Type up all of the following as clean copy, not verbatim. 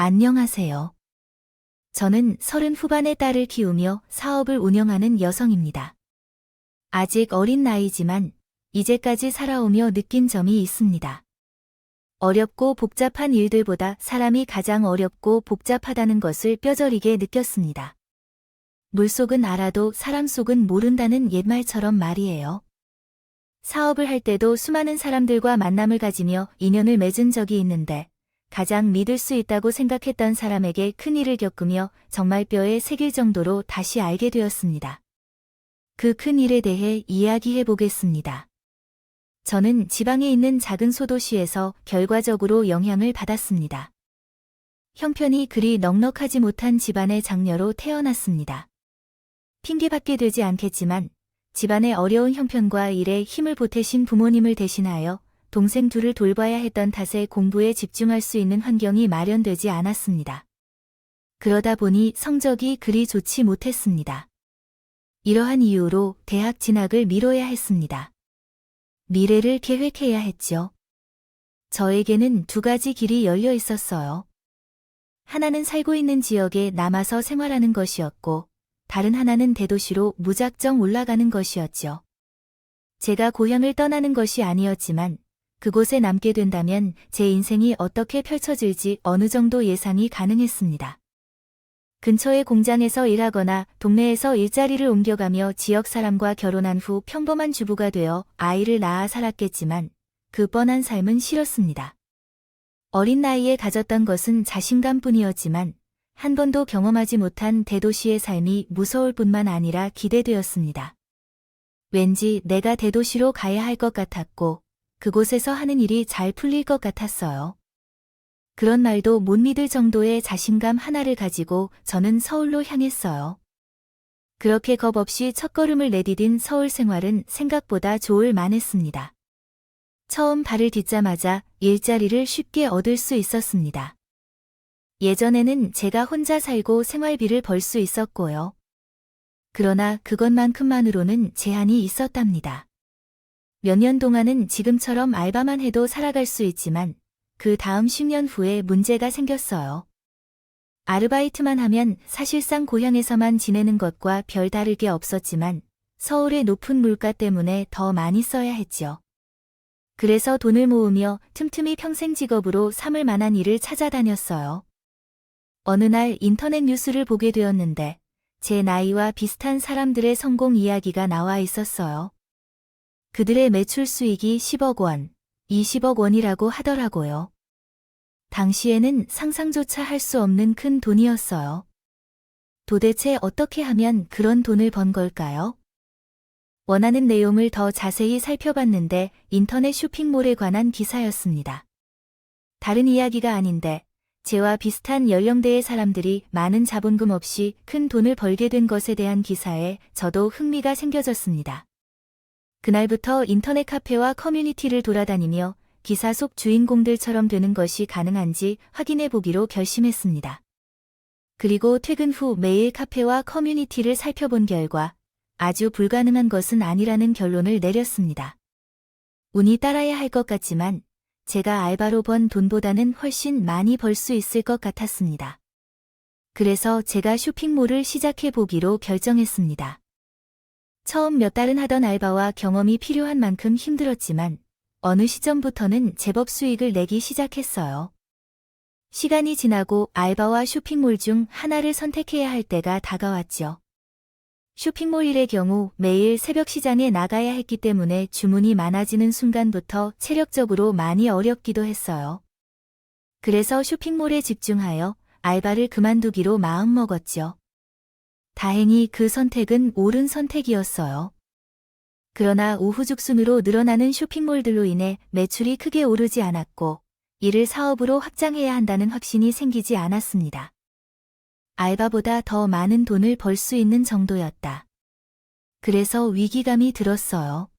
안녕하세요. 저는 30 후반의 딸을 키우며 사업을 운영하는 여성입니다. 아직 어린 나이지만 이제까지 살아오며 느낀 점이 있습니다. 어렵고 복잡한 일들보다 사람이 가장 어렵고 복잡하다는 것을 뼈저리게 느꼈습니다. 물속은 알아도 사람 속은 모른다는 옛말처럼 말이에요. 사업을 할 때도 수많은 사람들과 만남을 가지며 인연을 맺은 적이 있는데 가장 믿을 수 있다고 생각했던 사람에게 큰일을 겪으며 정말 뼈에 새길 정도로 다시 알게 되었습니다. 그 큰일에 대해 이야기해 보겠습니다. 저는 지방에 있는 작은 소도시에서 결과적으로 영향을 받았습니다. 형편이 그리 넉넉하지 못한 집안의 장녀로 태어났습니다. 핑계받게 되지 않겠지만 집안의 어려운 형편과 일에 힘을 보태신 부모님을 대신하여 동생 둘을 돌봐야 했던 탓에 공부에 집중할 수 있는 환경이 마련되지 않았습니다. 그러다 보니 성적이 그리 좋지 못했습니다. 이러한 이유로 대학 진학을 미뤄야 했습니다. 미래를 계획해야 했죠. 저에게는 두 가지 길이 열려 있었어요. 하나는 살고 있는 지역에 남아서 생활하는 것이었고, 다른 하나는 대도시로 무작정 올라가는 것이었죠. 제가 고향을 떠나는 것이 아니었지만, 그곳에 남게 된다면 제 인생이 어떻게 펼쳐질지 어느 정도 예상이 가능했습니다. 근처의 공장에서 일하거나 동네에서 일자리를 옮겨가며 지역 사람과 결혼한 후 평범한 주부가 되어 아이를 낳아 살았겠지만 그 뻔한 삶은 싫었습니다. 어린 나이에 가졌던 것은 자신감뿐이었지만 한 번도 경험하지 못한 대도시의 삶이 무서울 뿐만 아니라 기대되었습니다. 왠지 내가 대도시로 가야 할 것 같았고 그곳에서 하는 일이 잘 풀릴 것 같았어요. 그런 말도 못 믿을 정도의 자신감 하나를 가지고 저는 서울로 향했어요. 그렇게 겁 없이 첫걸음을 내디딘 서울 생활은 생각보다 좋을 만했습니다. 처음 발을 딛자마자 일자리를 쉽게 얻을 수 있었습니다. 예전에는 제가 혼자 살고 생활비를 벌 수 있었고요. 그러나 그것만큼만으로는 제한이 있었답니다. 몇 년 동안은 지금처럼 알바만 해도 살아갈 수 있지만 그 다음 10년 후에 문제가 생겼어요. 아르바이트만 하면 사실상 고향에서만 지내는 것과 별 다를 게 없었지만 서울의 높은 물가 때문에 더 많이 써야 했죠. 그래서 돈을 모으며 틈틈이 평생 직업으로 삼을 만한 일을 찾아다녔어요. 어느 날 인터넷 뉴스를 보게 되었는데 제 나이와 비슷한 사람들의 성공 이야기가 나와 있었어요. 그들의 매출 수익이 10억 원, 20억 원이라고 하더라고요. 당시에는 상상조차 할 수 없는 큰 돈이었어요. 도대체 어떻게 하면 그런 돈을 번 걸까요? 원하는 내용을 더 자세히 살펴봤는데 인터넷 쇼핑몰에 관한 기사였습니다. 다른 이야기가 아닌데 제와 비슷한 연령대의 사람들이 많은 자본금 없이 큰 돈을 벌게 된 것에 대한 기사에 저도 흥미가 생겨졌습니다. 그날부터 인터넷 카페와 커뮤니티를 돌아다니며 기사 속 주인공들처럼 되는 것이 가능한지 확인해 보기로 결심했습니다. 그리고 퇴근 후 매일 카페와 커뮤니티를 살펴본 결과 아주 불가능한 것은 아니라는 결론을 내렸습니다. 운이 따라야 할 것 같지만 제가 알바로 번 돈보다는 훨씬 많이 벌 수 있을 것 같았습니다. 그래서 제가 쇼핑몰을 시작해 보기로 결정했습니다. 처음 몇 달은 하던 알바와 경험이 필요한 만큼 힘들었지만 어느 시점부터는 제법 수익을 내기 시작했어요. 시간이 지나고 알바와 쇼핑몰 중 하나를 선택해야 할 때가 다가왔죠. 쇼핑몰 일의 경우 매일 새벽 시장에 나가야 했기 때문에 주문이 많아지는 순간부터 체력적으로 많이 어렵기도 했어요. 그래서 쇼핑몰에 집중하여 알바를 그만두기로 마음먹었죠. 다행히 그 선택은 옳은 선택이었어요. 그러나 우후죽순으로 늘어나는 쇼핑몰들로 인해 매출이 크게 오르지 않았고 이를 사업으로 확장해야 한다는 확신이 생기지 않았습니다. 알바보다 더 많은 돈을 벌 수 있는 정도였다. 그래서 위기감이 들었어요.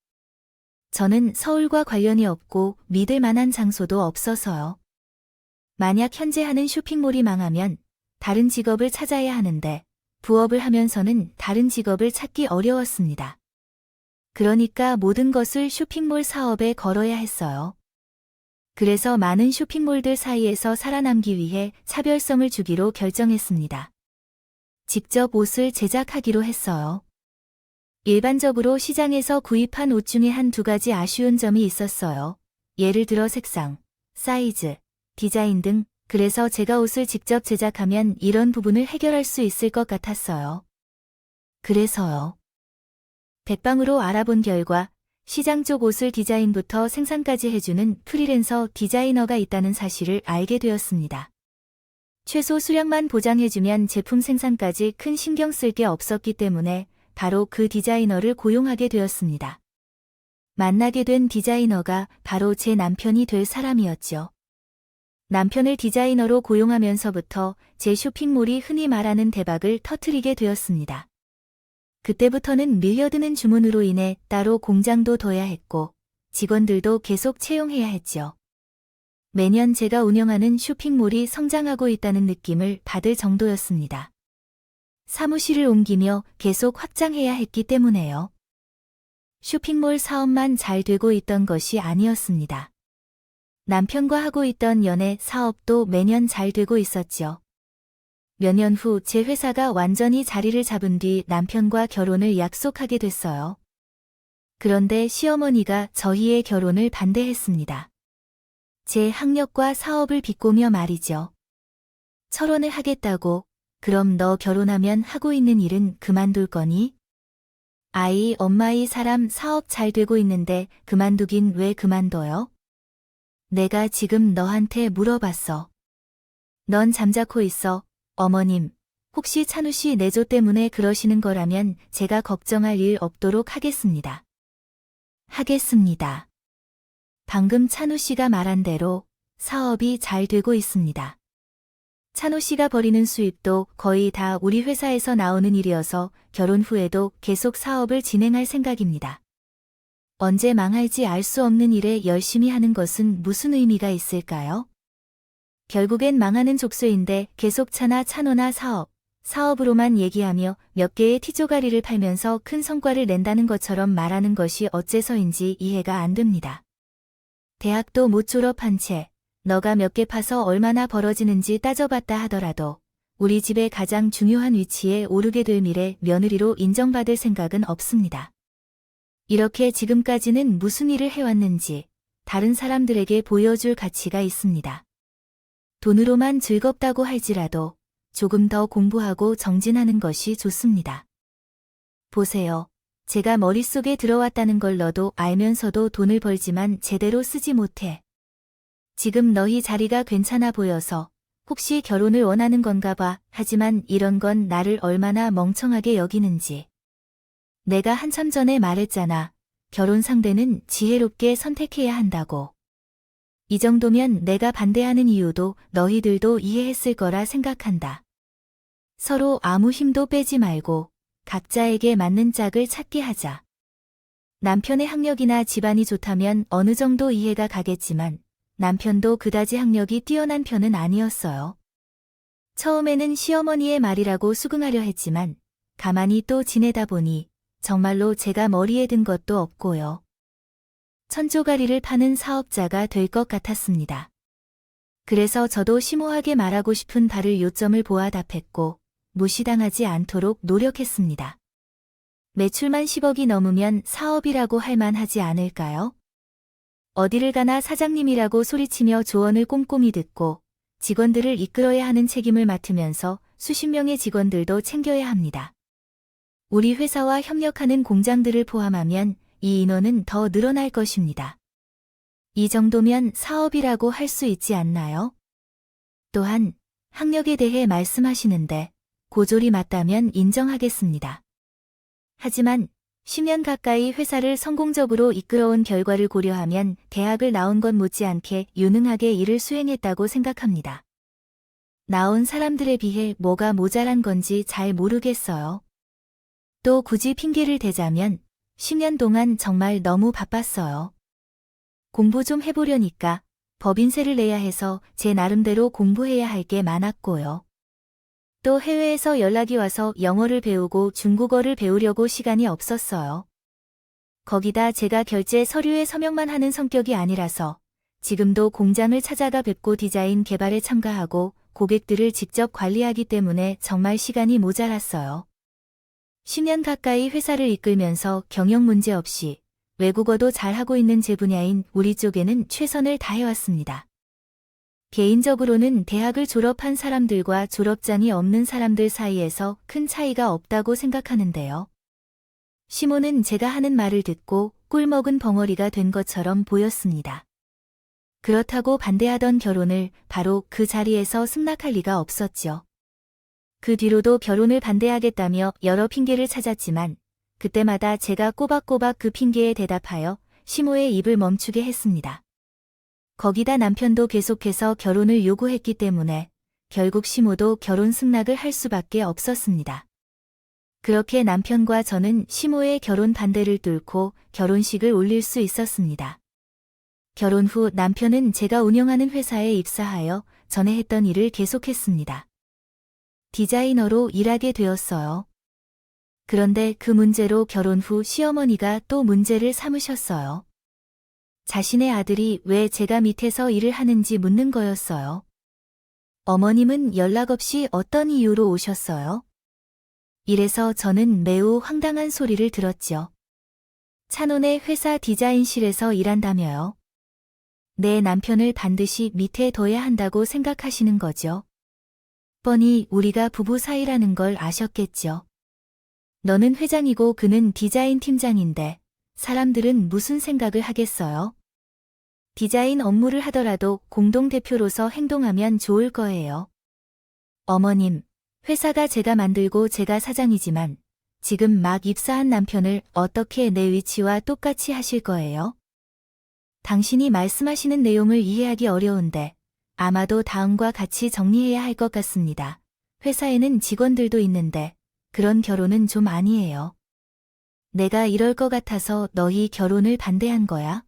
저는 서울과 관련이 없고 믿을 만한 장소도 없어서요. 만약 현재 하는 쇼핑몰이 망하면 다른 직업을 찾아야 하는데 부업을 하면서는 다른 직업을 찾기 어려웠습니다. 그러니까 모든 것을 쇼핑몰 사업에 걸어야 했어요. 그래서 많은 쇼핑몰들 사이에서 살아남기 위해 차별성을 주기로 결정했습니다. 직접 옷을 제작하기로 했어요. 일반적으로 시장에서 구입한 옷 중에 한두 가지 아쉬운 점이 있었어요. 예를 들어 색상, 사이즈, 디자인 등. 그래서 제가 옷을 직접 제작하면 이런 부분을 해결할 수 있을 것 같았어요. 그래서요. 백방으로 알아본 결과 시장 쪽 옷을 디자인부터 생산까지 해주는 프리랜서 디자이너가 있다는 사실을 알게 되었습니다. 최소 수량만 보장해주면 제품 생산까지 큰 신경 쓸 게 없었기 때문에 바로 그 디자이너를 고용하게 되었습니다. 만나게 된 디자이너가 바로 제 남편이 될 사람이었죠. 남편을 디자이너로 고용하면서부터 제 쇼핑몰이 흔히 말하는 대박을 터뜨리게 되었습니다. 그때부터는 밀려드는 주문으로 인해 따로 공장도 둬야 했고 직원들도 계속 채용해야 했죠. 매년 제가 운영하는 쇼핑몰이 성장하고 있다는 느낌을 받을 정도였습니다. 사무실을 옮기며 계속 확장해야 했기 때문에요. 쇼핑몰 사업만 잘 되고 있던 것이 아니었습니다. 남편과 하고 있던 연애 사업도 매년 잘 되고 있었죠. 몇 년 후 제 회사가 완전히 자리를 잡은 뒤 남편과 결혼을 약속하게 됐어요. 그런데 시어머니가 저희의 결혼을 반대했습니다. 제 학력과 사업을 비꼬며 말이죠. 철원을 하겠다고, 그럼 너 결혼하면 하고 있는 일은 그만둘 거니? 아이, 엄마이 사람 사업 잘 되고 있는데 그만두긴 왜 그만둬요? 내가 지금 너한테 물어봤어. 넌 잠자코 있어. 어머님, 혹시 찬우 씨 내조 때문에 그러시는 거라면 제가 걱정할 일 없도록 하겠습니다. 하겠습니다. 방금 찬우 씨가 말한 대로 사업이 잘 되고 있습니다. 찬우 씨가 벌이는 수입도 거의 다 우리 회사에서 나오는 일이어서 결혼 후에도 계속 사업을 진행할 생각입니다. 언제 망할지 알 수 없는 일에 열심히 하는 것은 무슨 의미가 있을까요? 결국엔 망하는 족쇄인데 계속 차나 찬호나 사업으로만 얘기하며 몇 개의 티조가리를 팔면서 큰 성과를 낸다는 것처럼 말하는 것이 어째서인지 이해가 안 됩니다. 대학도 못 졸업한 채 너가 몇 개 파서 얼마나 벌어지는지 따져봤다 하더라도 우리 집의 가장 중요한 위치에 오르게 될 미래 며느리로 인정받을 생각은 없습니다. 이렇게 지금까지는 무슨 일을 해왔는지 다른 사람들에게 보여줄 가치가 있습니다. 돈으로만 즐겁다고 할지라도 조금 더 공부하고 정진하는 것이 좋습니다. 보세요. 제가 머릿속에 들어왔다는 걸 너도 알면서도 돈을 벌지만 제대로 쓰지 못해. 지금 너희 자리가 괜찮아 보여서 혹시 결혼을 원하는 건가 봐. 하지만 이런 건 나를 얼마나 멍청하게 여기는지. 내가 한참 전에 말했잖아. 결혼 상대는 지혜롭게 선택해야 한다고. 이 정도면 내가 반대하는 이유도 너희들도 이해했을 거라 생각한다. 서로 아무 힘도 빼지 말고 각자에게 맞는 짝을 찾게 하자. 남편의 학력이나 집안이 좋다면 어느 정도 이해가 가겠지만 남편도 그다지 학력이 뛰어난 편은 아니었어요. 처음에는 시어머니의 말이라고 수긍하려 했지만 가만히 또 지내다 보니 정말로 제가 머리에 든 것도 없고요. 천조가리를 파는 사업자가 될 것 같았습니다. 그래서 저도 심오하게 말하고 싶은 바를 요점을 보아 답했고 무시당하지 않도록 노력했습니다. 매출만 10억이 넘으면 사업이라고 할 만하지 않을까요? 어디를 가나 사장님이라고 소리치며 조언을 꼼꼼히 듣고 직원들을 이끌어야 하는 책임을 맡으면서 수십 명의 직원들도 챙겨야 합니다. 우리 회사와 협력하는 공장들을 포함하면 이 인원은 더 늘어날 것입니다. 이 정도면 사업이라고 할 수 있지 않나요? 또한 학력에 대해 말씀하시는데 고졸이 맞다면 인정하겠습니다. 하지만 10년 가까이 회사를 성공적으로 이끌어온 결과를 고려하면 대학을 나온 것 못지않게 유능하게 일을 수행했다고 생각합니다. 나온 사람들에 비해 뭐가 모자란 건지 잘 모르겠어요. 또 굳이 핑계를 대자면 10년 동안 정말 너무 바빴어요. 공부 좀 해보려니까 법인세를 내야 해서 제 나름대로 공부해야 할 게 많았고요. 또 해외에서 연락이 와서 영어를 배우고 중국어를 배우려고 시간이 없었어요. 거기다 제가 결제 서류에 서명만 하는 성격이 아니라서 지금도 공장을 찾아가 뵙고 디자인 개발에 참가하고 고객들을 직접 관리하기 때문에 정말 시간이 모자랐어요. 10년 가까이 회사를 이끌면서 경영 문제 없이 외국어도 잘하고 있는 제 분야인 우리 쪽에는 최선을 다해왔습니다. 개인적으로는 대학을 졸업한 사람들과 졸업장이 없는 사람들 사이에서 큰 차이가 없다고 생각하는데요. 시모는 제가 하는 말을 듣고 꿀먹은 벙어리가 된 것처럼 보였습니다. 그렇다고 반대하던 결혼을 바로 그 자리에서 승낙할 리가 없었죠. 그 뒤로도 결혼을 반대하겠다며 여러 핑계를 찾았지만 그때마다 제가 꼬박꼬박 그 핑계에 대답하여 시모의 입을 멈추게 했습니다. 거기다 남편도 계속해서 결혼을 요구했기 때문에 결국 시모도 결혼 승낙을 할 수밖에 없었습니다. 그렇게 남편과 저는 시모의 결혼 반대를 뚫고 결혼식을 올릴 수 있었습니다. 결혼 후 남편은 제가 운영하는 회사에 입사하여 전에 했던 일을 계속했습니다. 디자이너로 일하게 되었어요. 그런데 그 문제로 결혼 후 시어머니가 또 문제를 삼으셨어요. 자신의 아들이 왜 제가 밑에서 일을 하는지 묻는 거였어요. 어머님은 연락 없이 어떤 이유로 오셨어요? 이래서 저는 매우 황당한 소리를 들었죠. 찬원의 회사 디자인실에서 일한다며요. 내 남편을 반드시 밑에 둬야 한다고 생각하시는 거죠. 뻔히 우리가 부부 사이라는 걸 아셨겠죠. 너는 회장이고 그는 디자인 팀장인데 사람들은 무슨 생각을 하겠어요? 디자인 업무를 하더라도 공동대표로서 행동하면 좋을 거예요. 어머님, 회사가 제가 만들고 제가 사장이지만 지금 막 입사한 남편을 어떻게 내 위치와 똑같이 하실 거예요? 당신이 말씀하시는 내용을 이해하기 어려운데 아마도 다음과 같이 정리해야 할 것 같습니다. 회사에는 직원들도 있는데 그런 결혼은 좀 아니에요. 내가 이럴 것 같아서 너희 결혼을 반대한 거야?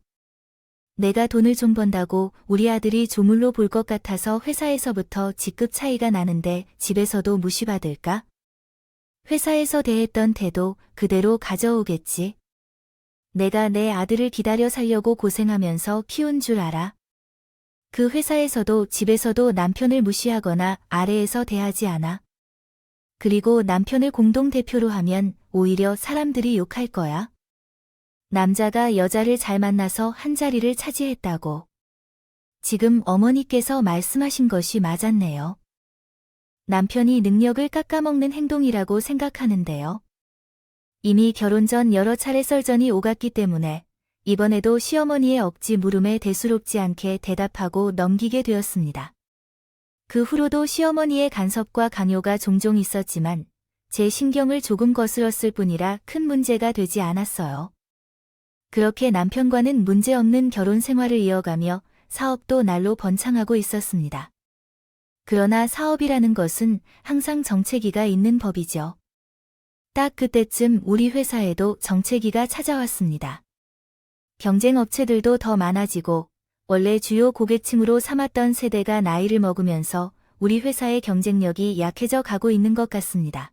내가 돈을 좀 번다고 우리 아들이 조물로 볼 것 같아서 회사에서부터 직급 차이가 나는데 집에서도 무시받을까? 회사에서 대했던 태도 그대로 가져오겠지. 내가 내 아들을 기다려 살려고 고생하면서 키운 줄 알아? 그 회사에서도 집에서도 남편을 무시하거나 아래에서 대하지 않아. 그리고 남편을 공동대표로 하면 오히려 사람들이 욕할 거야. 남자가 여자를 잘 만나서 한 자리를 차지했다고. 지금 어머니께서 말씀하신 것이 맞았네요. 남편이 능력을 깎아먹는 행동이라고 생각하는데요. 이미 결혼 전 여러 차례 썰전이 오갔기 때문에 이번에도 시어머니의 억지 물음에 대수롭지 않게 대답하고 넘기게 되었습니다. 그 후로도 시어머니의 간섭과 강요가 종종 있었지만 제 신경을 조금 거스렀을 뿐이라 큰 문제가 되지 않았어요. 그렇게 남편과는 문제없는 결혼 생활을 이어가며 사업도 날로 번창하고 있었습니다. 그러나 사업이라는 것은 항상 정체기가 있는 법이죠. 딱 그때쯤 우리 회사에도 정체기가 찾아왔습니다. 경쟁 업체들도 더 많아지고 원래 주요 고객층으로 삼았던 세대가 나이를 먹으면서 우리 회사의 경쟁력이 약해져 가고 있는 것 같습니다.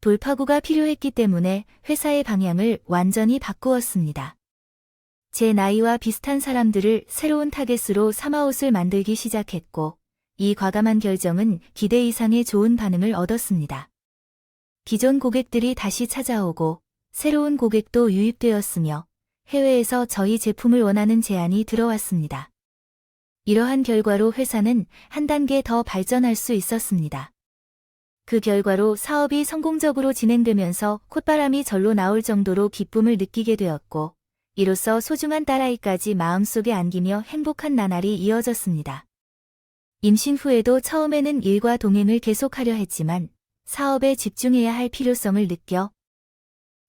돌파구가 필요했기 때문에 회사의 방향을 완전히 바꾸었습니다. 제 나이와 비슷한 사람들을 새로운 타겟으로 삼아웃을 만들기 시작했고 이 과감한 결정은 기대 이상의 좋은 반응을 얻었습니다. 기존 고객들이 다시 찾아오고 새로운 고객도 유입되었으며 해외에서 저희 제품을 원하는 제안이 들어왔습니다. 이러한 결과로 회사는 한 단계 더 발전할 수 있었습니다. 그 결과로 사업이 성공적으로 진행되면서 콧바람이 절로 나올 정도로 기쁨을 느끼게 되었고 이로써 소중한 딸아이까지 마음속에 안기며 행복한 나날이 이어졌습니다. 임신 후에도 처음에는 일과 동행을 계속하려 했지만 사업에 집중해야 할 필요성을 느껴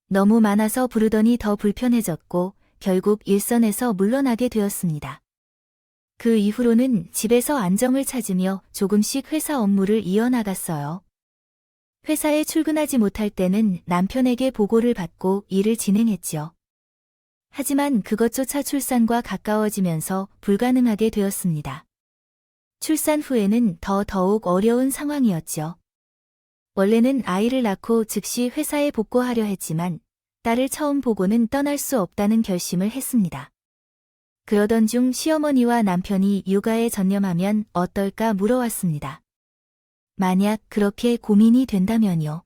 너무 많아서 부르더니 더 불편해졌고 결국 일선에서 물러나게 되었습니다. 그 이후로는 집에서 안정을 찾으며 조금씩 회사 업무를 이어나갔어요. 회사에 출근하지 못할 때는 남편에게 보고를 받고 일을 진행했죠. 하지만 그것조차 출산과 가까워지면서 불가능하게 되었습니다. 출산 후에는 더욱 어려운 상황이었죠. 원래는 아이를 낳고 즉시 회사에 복귀하려 했지만 딸을 처음 보고는 떠날 수 없다는 결심을 했습니다. 그러던 중 시어머니와 남편이 육아에 전념하면 어떨까 물어왔습니다. 만약 그렇게 고민이 된다면요.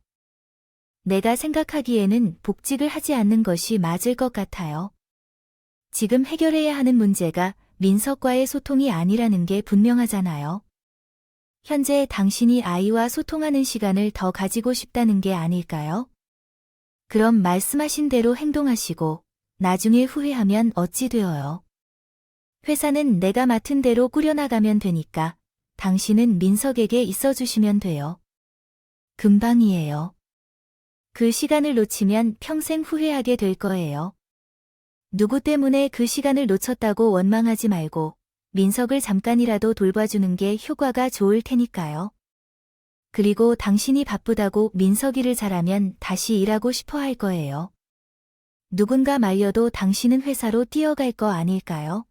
내가 생각하기에는 복직을 하지 않는 것이 맞을 것 같아요. 지금 해결해야 하는 문제가 민석과의 소통이 아니라는 게 분명하잖아요. 현재 당신이 아이와 소통하는 시간을 더 가지고 싶다는 게 아닐까요? 그럼 말씀하신 대로 행동하시고 나중에 후회하면 어찌 되어요? 회사는 내가 맡은 대로 꾸려나가면 되니까 당신은 민석에게 있어주시면 돼요. 금방이에요. 그 시간을 놓치면 평생 후회하게 될 거예요. 누구 때문에 그 시간을 놓쳤다고 원망하지 말고 민석을 잠깐이라도 돌봐주는 게 효과가 좋을 테니까요. 그리고 당신이 바쁘다고 민석이를 잘하면 다시 일하고 싶어 할 거예요. 누군가 말려도 당신은 회사로 뛰어갈 거 아닐까요?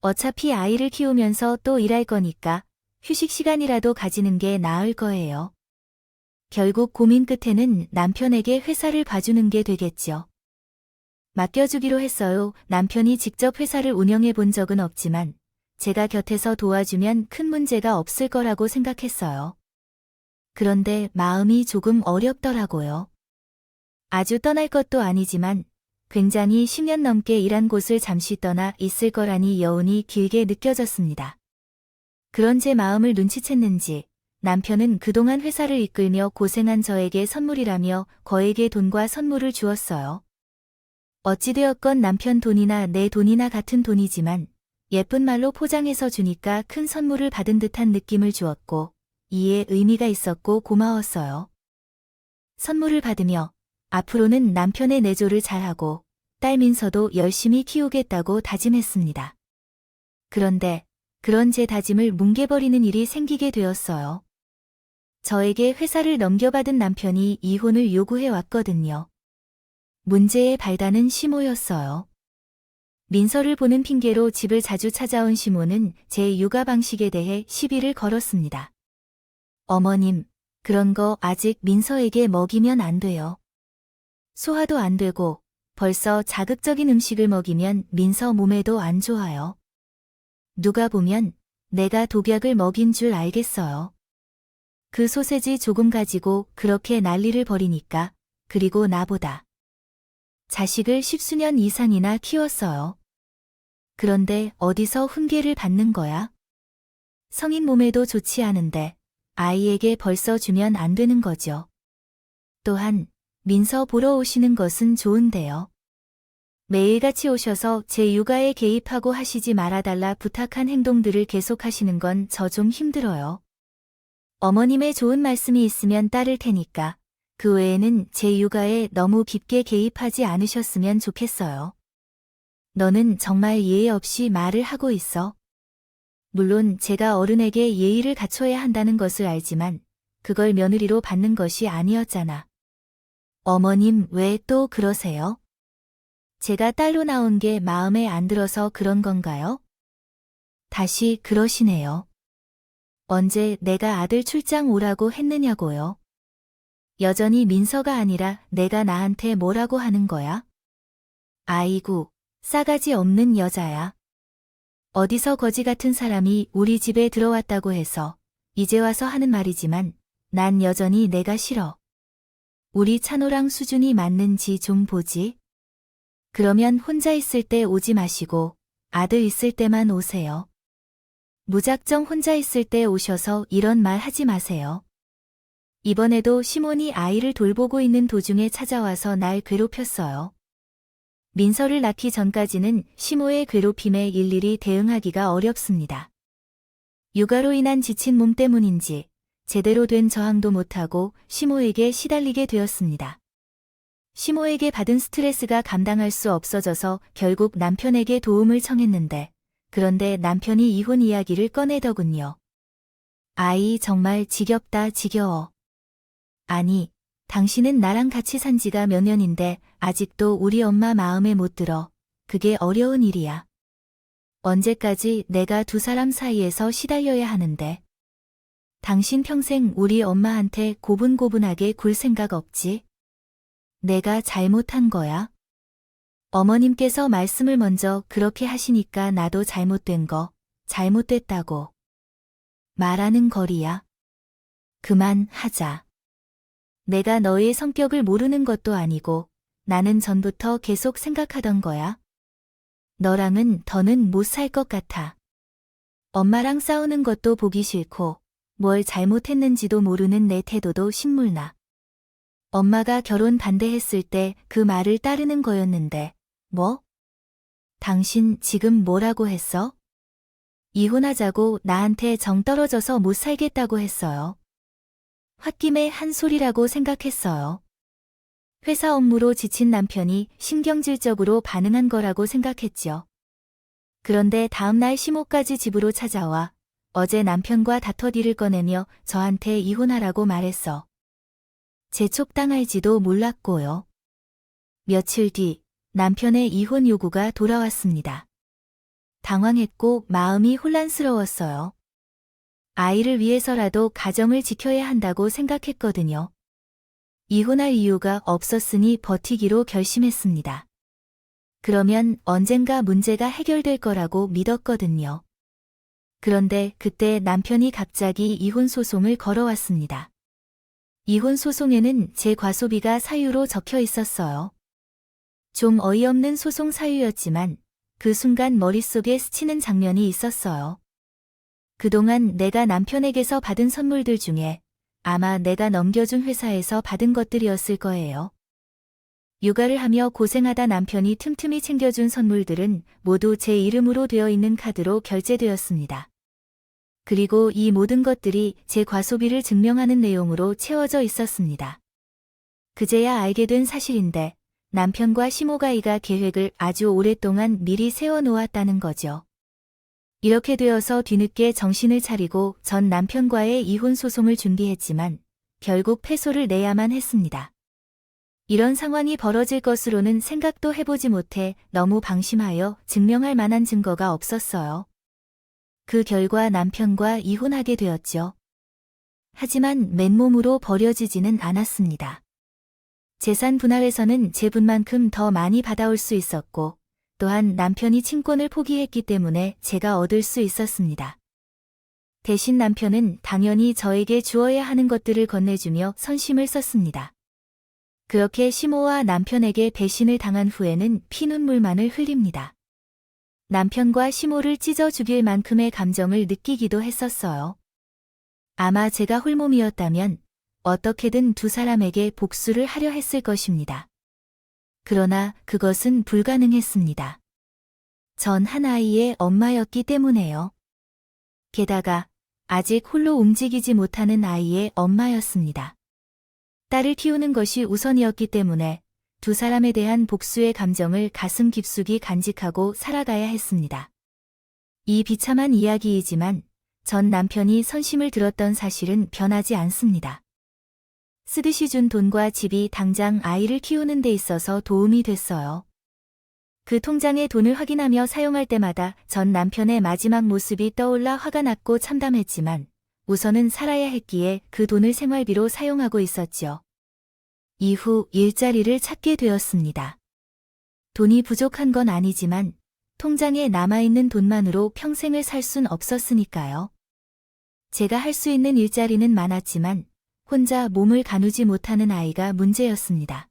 어차피 아이를 키우면서 또 일할 거니까 휴식 시간이라도 가지는 게 나을 거예요. 결국 고민 끝에는 남편에게 회사를 봐주는 게 되겠죠. 맡겨주기로 했어요. 남편이 직접 회사를 운영해 본 적은 없지만 제가 곁에서 도와주면 큰 문제가 없을 거라고 생각했어요. 그런데 마음이 조금 어렵더라고요. 아주 떠날 것도 아니지만 굉장히 10년 넘게 일한 곳을 잠시 떠나 있을 거라니 여운이 길게 느껴졌습니다. 그런 제 마음을 눈치챘는지 남편은 그동안 회사를 이끌며 고생한 저에게 선물이라며 거액의 돈과 선물을 주었어요. 어찌되었건 남편 돈이나 내 돈이나 같은 돈이지만 예쁜 말로 포장해서 주니까 큰 선물을 받은 듯한 느낌을 주었고 이에 의미가 있었고 고마웠어요. 선물을 받으며 앞으로는 남편의 내조를 잘하고 딸 민서도 열심히 키우겠다고 다짐했습니다. 그런데 그런 제 다짐을 뭉개버리는 일이 생기게 되었어요. 저에게 회사를 넘겨받은 남편이 이혼을 요구해 왔거든요. 문제의 발단은 시모였어요. 민서를 보는 핑계로 집을 자주 찾아온 시모는 제 육아 방식에 대해 시비를 걸었습니다. 어머님, 그런 거 아직 민서에게 먹이면 안 돼요. 소화도 안 되고 벌써 자극적인 음식을 먹이면 민서 몸에도 안 좋아요. 누가 보면 내가 독약을 먹인 줄 알겠어요. 그 소세지 조금 가지고 그렇게 난리를 벌이니까 그리고 나보다 자식을 10수년 이상이나 키웠어요. 그런데 어디서 훈계를 받는 거야? 성인 몸에도 좋지 않은데 아이에게 벌써 주면 안 되는 거죠. 또한 민서 보러 오시는 것은 좋은데요. 매일같이 오셔서 제 육아에 개입하고 하시지 말아달라 부탁한 행동들을 계속하시는 건 저 좀 힘들어요. 어머님의 좋은 말씀이 있으면 따를 테니까 그 외에는 제 육아에 너무 깊게 개입하지 않으셨으면 좋겠어요. 너는 정말 예의 없이 말을 하고 있어. 물론 제가 어른에게 예의를 갖춰야 한다는 것을 알지만 그걸 며느리로 받는 것이 아니었잖아. 어머님 왜 또 그러세요? 제가 딸로 나온 게 마음에 안 들어서 그런 건가요? 다시 그러시네요. 언제 내가 아들 출장 오라고 했느냐고요? 여전히 민서가 아니라 내가 나한테 뭐라고 하는 거야? 아이고, 싸가지 없는 여자야. 어디서 거지 같은 사람이 우리 집에 들어왔다고 해서 이제 와서 하는 말이지만 난 여전히 내가 싫어. 우리 찬호랑 수준이 맞는지 좀 보지. 그러면 혼자 있을 때 오지 마시고 아들 있을 때만 오세요. 무작정 혼자 있을 때 오셔서 이런 말 하지 마세요. 이번에도 시몬이 아이를 돌보고 있는 도중에 찾아와서 날 괴롭혔어요. 민서를 낳기 전까지는 시모의 괴롭힘에 일일이 대응하기가 어렵습니다. 육아로 인한 지친 몸 때문인지 제대로 된 저항도 못하고 시모에게 시달리게 되었습니다. 시모에게 받은 스트레스가 감당할 수 없어져서 결국 남편에게 도움을 청했는데 그런데 남편이 이혼 이야기를 꺼내더군요. 아이 정말 지겹다 지겨워. 아니, 당신은 나랑 같이 산 지가 몇 년인데 아직도 우리 엄마 마음에 못 들어. 그게 어려운 일이야. 언제까지 내가 두 사람 사이에서 시달려야 하는데. 당신 평생 우리 엄마한테 고분고분하게 굴 생각 없지? 내가 잘못한 거야? 어머님께서 말씀을 먼저 그렇게 하시니까 나도 잘못된 거, 잘못됐다고 말하는 거리야. 그만하자. 내가 너의 성격을 모르는 것도 아니고 나는 전부터 계속 생각하던 거야. 너랑은 더는 못 살 것 같아. 엄마랑 싸우는 것도 보기 싫고 뭘 잘못했는지도 모르는 내 태도도 신물나. 엄마가 결혼 반대했을 때 그 말을 따르는 거였는데 뭐? 당신 지금 뭐라고 했어? 이혼하자고 나한테 정 떨어져서 못 살겠다고 했어요. 홧김에 한 소리라고 생각했어요. 회사 업무로 지친 남편이 신경질적으로 반응한 거라고 생각했죠. 그런데 다음날 시모까지 집으로 찾아와 어제 남편과 다퉈디를 꺼내며 저한테 이혼하라고 말했어. 재촉당할지도 몰랐고요. 며칠 뒤 남편의 이혼 요구가 돌아왔습니다. 당황했고 마음이 혼란스러웠어요. 아이를 위해서라도 가정을 지켜야 한다고 생각했거든요. 이혼할 이유가 없었으니 버티기로 결심했습니다. 그러면 언젠가 문제가 해결될 거라고 믿었거든요. 그런데 그때 남편이 갑자기 이혼 소송을 걸어왔습니다. 이혼 소송에는 제 과소비가 사유로 적혀 있었어요. 좀 어이없는 소송 사유였지만 그 순간 머릿속에 스치는 장면이 있었어요. 그동안 내가 남편에게서 받은 선물들 중에 아마 내가 넘겨준 회사에서 받은 것들이었을 거예요. 육아를 하며 고생하다 남편이 틈틈이 챙겨준 선물들은 모두 제 이름으로 되어 있는 카드로 결제되었습니다. 그리고 이 모든 것들이 제 과소비를 증명하는 내용으로 채워져 있었습니다. 그제야 알게 된 사실인데 남편과 시모가 이가 계획을 아주 오랫동안 미리 세워놓았다는 거죠. 이렇게 되어서 뒤늦게 정신을 차리고 전 남편과의 이혼 소송을 준비했지만 결국 패소를 내야만 했습니다. 이런 상황이 벌어질 것으로는 생각도 해보지 못해 너무 방심하여 증명할 만한 증거가 없었어요. 그 결과 남편과 이혼하게 되었죠. 하지만 맨몸으로 버려지지는 않았습니다. 재산 분할에서는 제 분만큼 더 많이 받아올 수 있었고 또한 남편이 친권을 포기했기 때문에 제가 얻을 수 있었습니다. 대신 남편은 당연히 저에게 주어야 하는 것들을 건네주며 선심을 썼습니다. 그렇게 시모와 남편에게 배신을 당한 후에는 피눈물만을 흘립니다. 남편과 시모를 찢어 죽일 만큼의 감정을 느끼기도 했었어요. 아마 제가 홀몸이었다면 어떻게든 두 사람에게 복수를 하려 했을 것입니다. 그러나 그것은 불가능했습니다. 전 한 아이의 엄마였기 때문에요. 게다가 아직 홀로 움직이지 못하는 아이의 엄마였습니다. 딸을 키우는 것이 우선이었기 때문에 두 사람에 대한 복수의 감정을 가슴 깊숙이 간직하고 살아가야 했습니다. 이 비참한 이야기이지만 전 남편이 선심을 들었던 사실은 변하지 않습니다. 쓰듯이 준 돈과 집이 당장 아이를 키우는 데 있어서 도움이 됐어요. 그 통장의 돈을 확인하며 사용할 때마다 전 남편의 마지막 모습이 떠올라 화가 났고 참담했지만 우선은 살아야 했기에 그 돈을 생활비로 사용하고 있었죠. 이후 일자리를 찾게 되었습니다. 돈이 부족한 건 아니지만 통장에 남아있는 돈만으로 평생을 살 순 없었으니까요. 제가 할 수 있는 일자리는 많았지만 혼자 몸을 가누지 못하는 아이가 문제였습니다.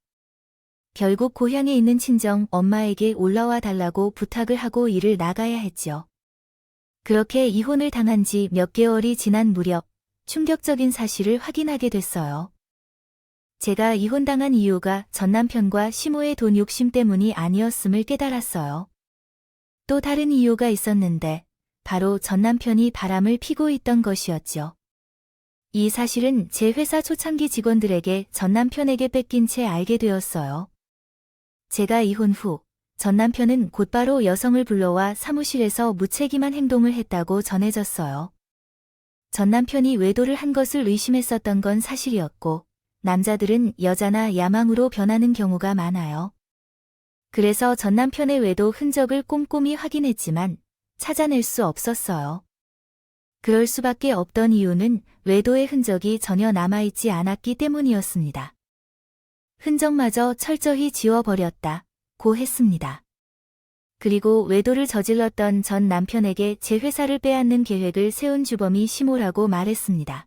결국 고향에 있는 친정 엄마에게 올라와 달라고 부탁을 하고 일을 나가야 했죠. 그렇게 이혼을 당한 지 몇 개월이 지난 무렵 충격적인 사실을 확인하게 됐어요. 제가 이혼당한 이유가 전 남편과 시모의 돈 욕심 때문이 아니었음을 깨달았어요. 또 다른 이유가 있었는데 바로 전 남편이 바람을 피고 있던 것이었죠. 이 사실은 제 회사 초창기 직원들에게 전 남편에게 뺏긴 채 알게 되었어요. 제가 이혼 후 전 남편은 곧바로 여성을 불러와 사무실에서 무책임한 행동을 했다고 전해졌어요. 전 남편이 외도를 한 것을 의심했었던 건 사실이었고 남자들은 여자나 야망으로 변하는 경우가 많아요. 그래서 전 남편의 외도 흔적을 꼼꼼히 확인했지만 찾아낼 수 없었어요. 그럴 수밖에 없던 이유는 외도의 흔적이 전혀 남아있지 않았기 때문이었습니다. 흔적마저 철저히 지워버렸다. 고 했습니다. 그리고 외도를 저질렀던 전 남편에게 제 회사를 빼앗는 계획을 세운 주범이 시모라고 말했습니다.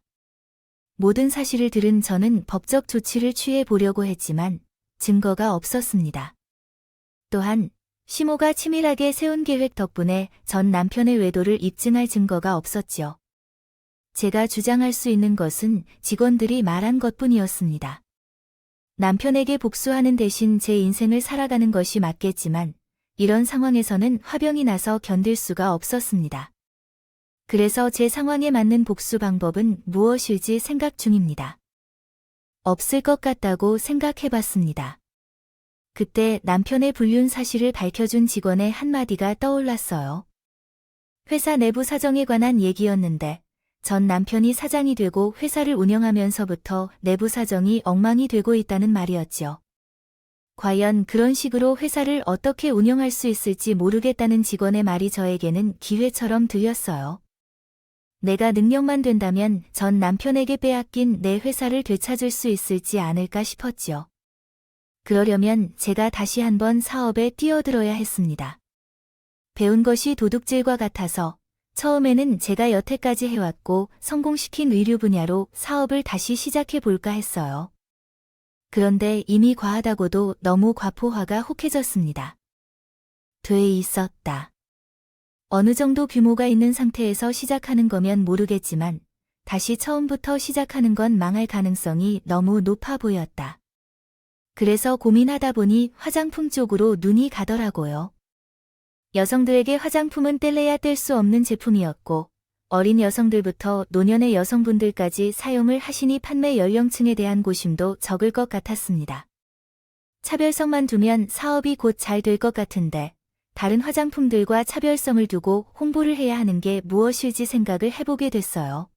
모든 사실을 들은 저는 법적 조치를 취해 보려고 했지만 증거가 없었습니다. 또한 시모가 치밀하게 세운 계획 덕분에 전 남편의 외도를 입증할 증거가 없었지요. 제가 주장할 수 있는 것은 직원들이 말한 것뿐이었습니다. 남편에게 복수하는 대신 제 인생을 살아가는 것이 맞겠지만 이런 상황에서는 화병이 나서 견딜 수가 없었습니다. 그래서 제 상황에 맞는 복수 방법은 무엇일지 생각 중입니다. 없을 것 같다고 생각해봤습니다. 그때 남편의 불륜 사실을 밝혀준 직원의 한마디가 떠올랐어요. 회사 내부 사정에 관한 얘기였는데 전 남편이 사장이 되고 회사를 운영하면서부터 내부 사정이 엉망이 되고 있다는 말이었죠. 과연 그런 식으로 회사를 어떻게 운영할 수 있을지 모르겠다는 직원의 말이 저에게는 기회처럼 들렸어요. 내가 능력만 된다면 전 남편에게 빼앗긴 내 회사를 되찾을 수 있을지 않을까 싶었지요. 그러려면 제가 다시 한번 사업에 뛰어들어야 했습니다. 배운 것이 도둑질과 같아서 처음에는 제가 여태까지 해왔고 성공시킨 의류 분야로 사업을 다시 시작해 볼까 했어요. 그런데 이미 과하다고도 너무 과포화가 혹해졌습니다. 돼 있었다. 어느 정도 규모가 있는 상태에서 시작하는 거면 모르겠지만 다시 처음부터 시작하는 건 망할 가능성이 너무 높아 보였다. 그래서 고민하다 보니 화장품 쪽으로 눈이 가더라고요. 여성들에게 화장품은 뗄래야 뗄 수 없는 제품이었고 어린 여성들부터 노년의 여성분들까지 사용을 하시니 판매 연령층에 대한 고심도 적을 것 같았습니다. 차별성만 두면 사업이 곧 잘 될 것 같은데 다른 화장품들과 차별성을 두고 홍보를 해야 하는 게 무엇일지 생각을 해보게 됐어요.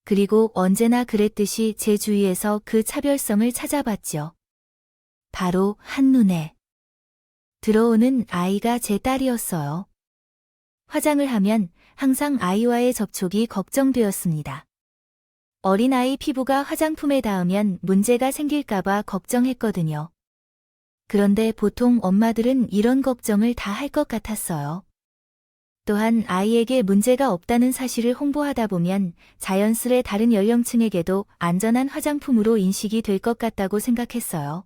그리고 언제나 그랬듯이 제 주위에서 그 차별성을 찾아봤죠. 바로 한눈에 들어오는 아이가 제 딸이었어요. 화장을 하면 항상 아이와의 접촉이 걱정되었습니다. 어린아이 피부가 화장품에 닿으면 문제가 생길까봐 걱정했거든요. 그런데 보통 엄마들은 이런 걱정을 다 할 것 같았어요. 또한 아이에게 문제가 없다는 사실을 홍보하다 보면 자연스레 다른 연령층에게도 안전한 화장품으로 인식이 될 것 같다고 생각했어요.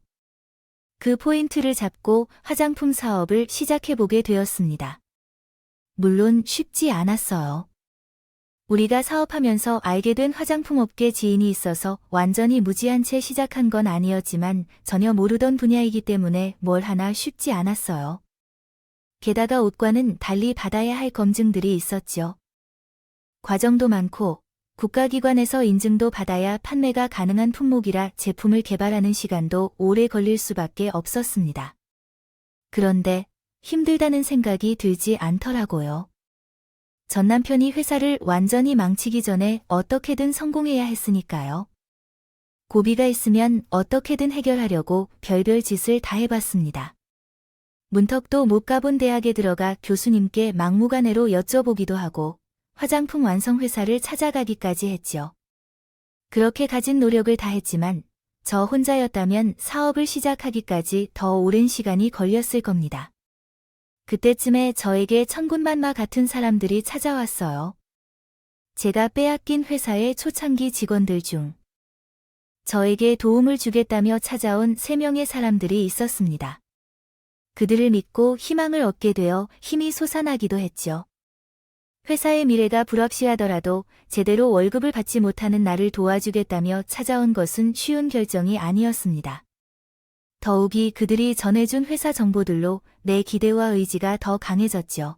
그 포인트를 잡고 화장품 사업을 시작해보게 되었습니다. 물론 쉽지 않았어요. 우리가 사업하면서 알게 된 화장품 업계 지인이 있어서 완전히 무지한 채 시작한 건 아니었지만 전혀 모르던 분야이기 때문에 뭘 하나 쉽지 않았어요. 게다가 옷과는 달리 받아야 할 검증들이 있었죠. 과정도 많고 국가기관에서 인증도 받아야 판매가 가능한 품목이라 제품을 개발하는 시간도 오래 걸릴 수밖에 없었습니다. 그런데 힘들다는 생각이 들지 않더라고요. 전 남편이 회사를 완전히 망치기 전에 어떻게든 성공해야 했으니까요. 고비가 있으면 어떻게든 해결하려고 별별 짓을 다 해봤습니다. 문턱도 못 가본 대학에 들어가 교수님께 막무가내로 여쭤보기도 하고 화장품 완성 회사를 찾아가기까지 했죠. 그렇게 가진 노력을 다했지만 저 혼자였다면 사업을 시작하기까지 더 오랜 시간이 걸렸을 겁니다. 그때쯤에 저에게 천군만마 같은 사람들이 찾아왔어요. 제가 빼앗긴 회사의 초창기 직원들 중 저에게 도움을 주겠다며 찾아온 3명의 사람들이 있었습니다. 그들을 믿고 희망을 얻게 되어 힘이 솟아나기도 했죠. 회사의 미래가 불확실하더라도 제대로 월급을 받지 못하는 나를 도와주겠다며 찾아온 것은 쉬운 결정이 아니었습니다. 더욱이 그들이 전해준 회사 정보들로 내 기대와 의지가 더 강해졌죠.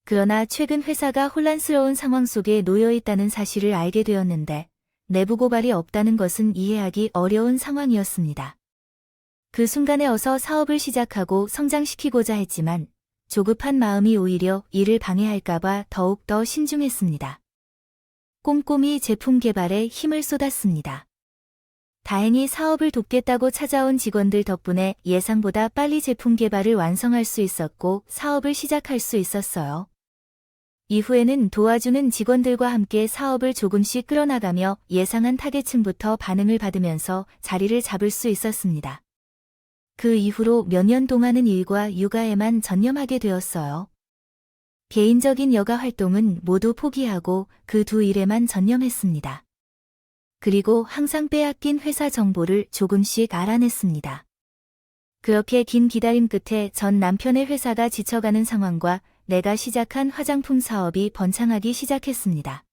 그러나 최근 회사가 혼란스러운 상황 속에 놓여 있다는 사실을 알게 되었는데 내부 고발이 없다는 것은 이해하기 어려운 상황이었습니다. 그 순간에 어서 사업을 시작하고 성장시키고자 했지만 조급한 마음이 오히려 일을 방해할까봐 더욱더 신중했습니다. 꼼꼼히 제품 개발에 힘을 쏟았습니다. 다행히 사업을 돕겠다고 찾아온 직원들 덕분에 예상보다 빨리 제품 개발을 완성할 수 있었고 사업을 시작할 수 있었어요. 이후에는 도와주는 직원들과 함께 사업을 조금씩 끌어나가며 예상한 타겟층부터 반응을 받으면서 자리를 잡을 수 있었습니다. 그 이후로 몇 년 동안은 일과 육아에만 전념하게 되었어요. 개인적인 여가 활동은 모두 포기하고 그 두 일에만 전념했습니다. 그리고 항상 빼앗긴 회사 정보를 조금씩 알아냈습니다. 그렇게 긴 기다림 끝에 전 남편의 회사가 지쳐가는 상황과 내가 시작한 화장품 사업이 번창하기 시작했습니다.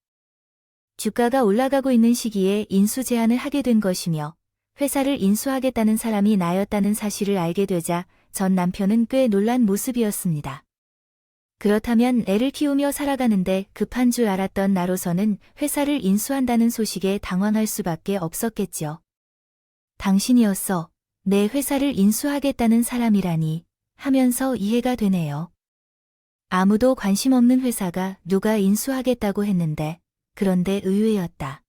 주가가 올라가고 있는 시기에 인수 제안을 하게 된 것이며 회사를 인수하겠다는 사람이 나였다는 사실을 알게 되자 전 남편은 꽤 놀란 모습이었습니다. 그렇다면 애를 키우며 살아가는데 급한 줄 알았던 나로서는 회사를 인수한다는 소식에 당황할 수밖에 없었겠죠. 당신이었어. 내 회사를 인수하겠다는 사람이라니 하면서 이해가 되네요. 아무도 관심 없는 회사가 누가 인수하겠다고 했는데 그런데 의외였다.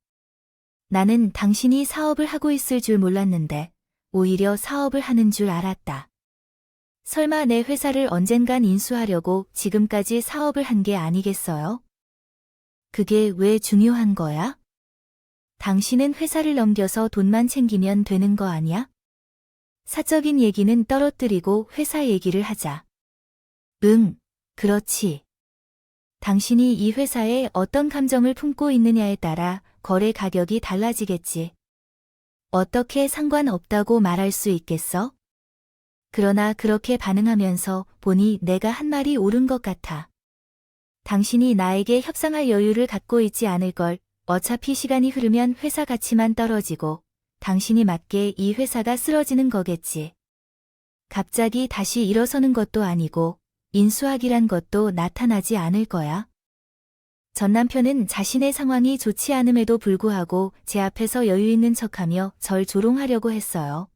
나는 당신이 사업을 하고 있을 줄 몰랐는데 오히려 사업을 하는 줄 알았다. 설마 내 회사를 언젠간 인수하려고 지금까지 사업을 한 게 아니겠어요? 그게 왜 중요한 거야? 당신은 회사를 넘겨서 돈만 챙기면 되는 거 아니야? 사적인 얘기는 떨어뜨리고 회사 얘기를 하자. 응, 그렇지. 당신이 이 회사에 어떤 감정을 품고 있느냐에 따라 거래 가격이 달라지겠지. 어떻게 상관없다고 말할 수 있겠어? 그러나 그렇게 반응하면서 보니 내가 한 말이 옳은 것 같아. 당신이 나에게 협상할 여유를 갖고 있지 않을 걸. 어차피 시간이 흐르면 회사 가치만 떨어지고 당신이 맞게 이 회사가 쓰러지는 거겠지. 갑자기 다시 일어서는 것도 아니고 인수하기란 것도 나타나지 않을 거야. 전 남편은 자신의 상황이 좋지 않음에도 불구하고 제 앞에서 여유 있는 척하며 절 조롱하려고 했어요.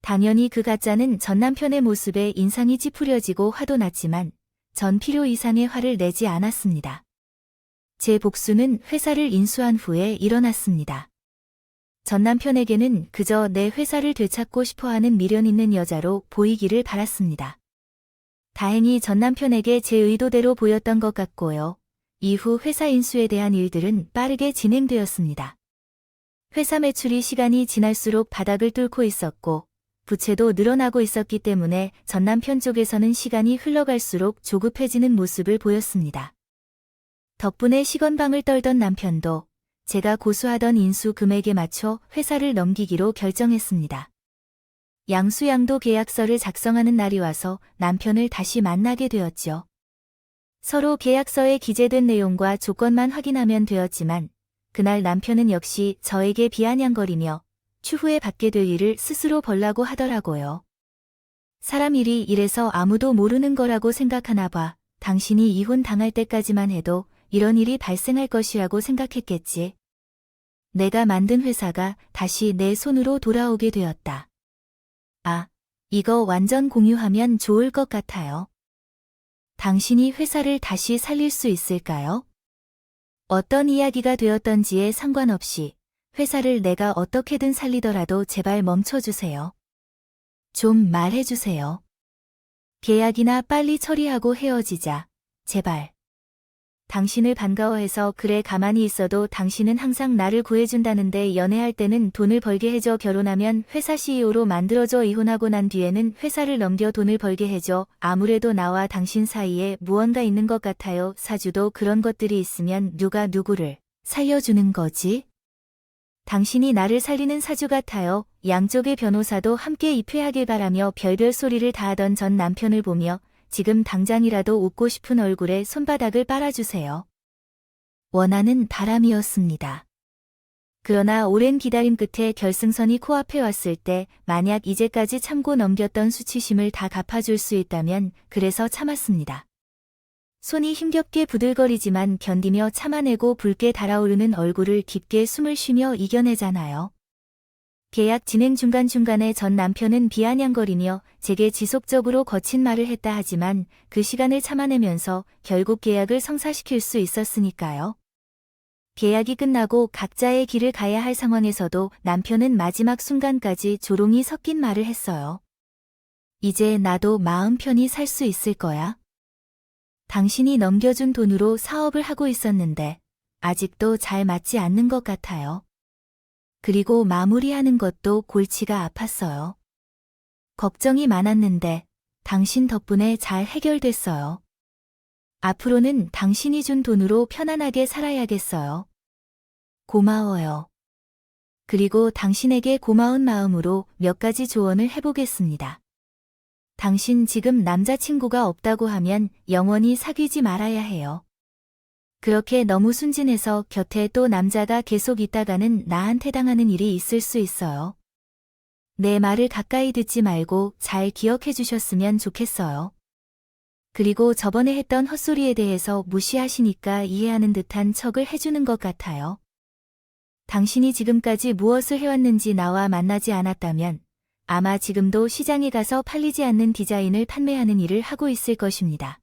당연히 그 가짜는 전 남편의 모습에 인상이 찌푸려지고 화도 났지만 전 필요 이상의 화를 내지 않았습니다. 제 복수는 회사를 인수한 후에 일어났습니다. 전 남편에게는 그저 내 회사를 되찾고 싶어하는 미련 있는 여자로 보이기를 바랐습니다. 다행히 전 남편에게 제 의도대로 보였던 것 같고요. 이후 회사 인수에 대한 일들은 빠르게 진행되었습니다. 회사 매출이 시간이 지날수록 바닥을 뚫고 있었고 부채도 늘어나고 있었기 때문에 전 남편 쪽에서는 시간이 흘러갈수록 조급해지는 모습을 보였습니다. 덕분에 시건방을 떨던 남편도 제가 고수하던 인수 금액에 맞춰 회사를 넘기기로 결정했습니다. 양수양도 계약서를 작성하는 날이 와서 남편을 다시 만나게 되었죠. 서로 계약서에 기재된 내용과 조건만 확인하면 되었지만 그날 남편은 역시 저에게 비아냥거리며 추후에 받게 될 일을 스스로 벌라고 하더라고요. 사람 일이 이래서 아무도 모르는 거라고 생각하나 봐. 당신이 이혼 당할 때까지만 해도 이런 일이 발생할 것이라고 생각했겠지. 내가 만든 회사가 다시 내 손으로 돌아오게 되었다. 아, 이거 완전 공유하면 좋을 것 같아요. 당신이 회사를 다시 살릴 수 있을까요? 어떤 이야기가 되었던지에 상관없이 회사를 내가 어떻게든 살리더라도 제발 멈춰주세요. 좀 말해주세요. 계약이나 빨리 처리하고 헤어지자. 제발. 당신을 반가워해서 그래 가만히 있어도 당신은 항상 나를 구해준다는데 연애할 때는 돈을 벌게 해줘 결혼하면 회사 CEO로 만들어줘 이혼하고 난 뒤에는 회사를 넘겨 돈을 벌게 해줘 아무래도 나와 당신 사이에 무언가 있는 것 같아요. 사주도 그런 것들이 있으면 누가 누구를 살려주는 거지? 당신이 나를 살리는 사주 같아요. 양쪽의 변호사도 함께 입회하길 바라며 별별 소리를 다 하던 전 남편을 보며 지금 당장이라도 웃고 싶은 얼굴에 손바닥을 빨아주세요. 원하는 바람이었습니다. 그러나 오랜 기다림 끝에 결승선이 코앞에 왔을 때 만약 이제까지 참고 넘겼던 수치심을 다 갚아줄 수 있다면 그래서 참았습니다. 손이 힘겹게 부들거리지만 견디며 참아내고 붉게 달아오르는 얼굴을 깊게 숨을 쉬며 이겨내잖아요. 계약 진행 중간중간에 전 남편은 비아냥거리며 제게 지속적으로 거친 말을 했다 하지만 그 시간을 참아내면서 결국 계약을 성사시킬 수 있었으니까요. 계약이 끝나고 각자의 길을 가야 할 상황에서도 남편은 마지막 순간까지 조롱이 섞인 말을 했어요. 이제 나도 마음 편히 살 수 있을 거야. 당신이 넘겨준 돈으로 사업을 하고 있었는데 아직도 잘 맞지 않는 것 같아요. 그리고 마무리하는 것도 골치가 아팠어요. 걱정이 많았는데 당신 덕분에 잘 해결됐어요. 앞으로는 당신이 준 돈으로 편안하게 살아야겠어요. 고마워요. 그리고 당신에게 고마운 마음으로 몇 가지 조언을 해보겠습니다. 당신 지금 남자친구가 없다고 하면 영원히 사귀지 말아야 해요. 그렇게 너무 순진해서 곁에 또 남자가 계속 있다가는 나한테 당하는 일이 있을 수 있어요. 내 말을 가까이 듣지 말고 잘 기억해 주셨으면 좋겠어요. 그리고 저번에 했던 헛소리에 대해서 무시하시니까 이해하는 듯한 척을 해주는 것 같아요. 당신이 지금까지 무엇을 해왔는지 나와 만나지 않았다면 아마 지금도 시장에 가서 팔리지 않는 디자인을 판매하는 일을 하고 있을 것입니다.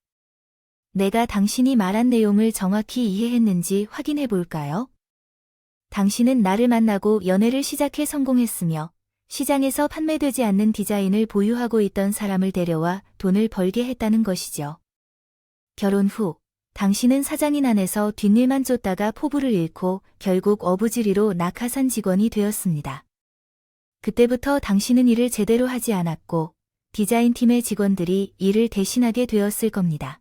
내가 당신이 말한 내용을 정확히 이해했는지 확인해 볼까요? 당신은 나를 만나고 연애를 시작해 성공했으며 시장에서 판매되지 않는 디자인을 보유하고 있던 사람을 데려와 돈을 벌게 했다는 것이죠. 결혼 후 당신은 사장인 안에서 뒷일만 쫓다가 포부를 잃고 결국 어부지리로 낙하산 직원이 되었습니다. 그때부터 당신은 일을 제대로 하지 않았고 디자인팀의 직원들이 일을 대신하게 되었을 겁니다.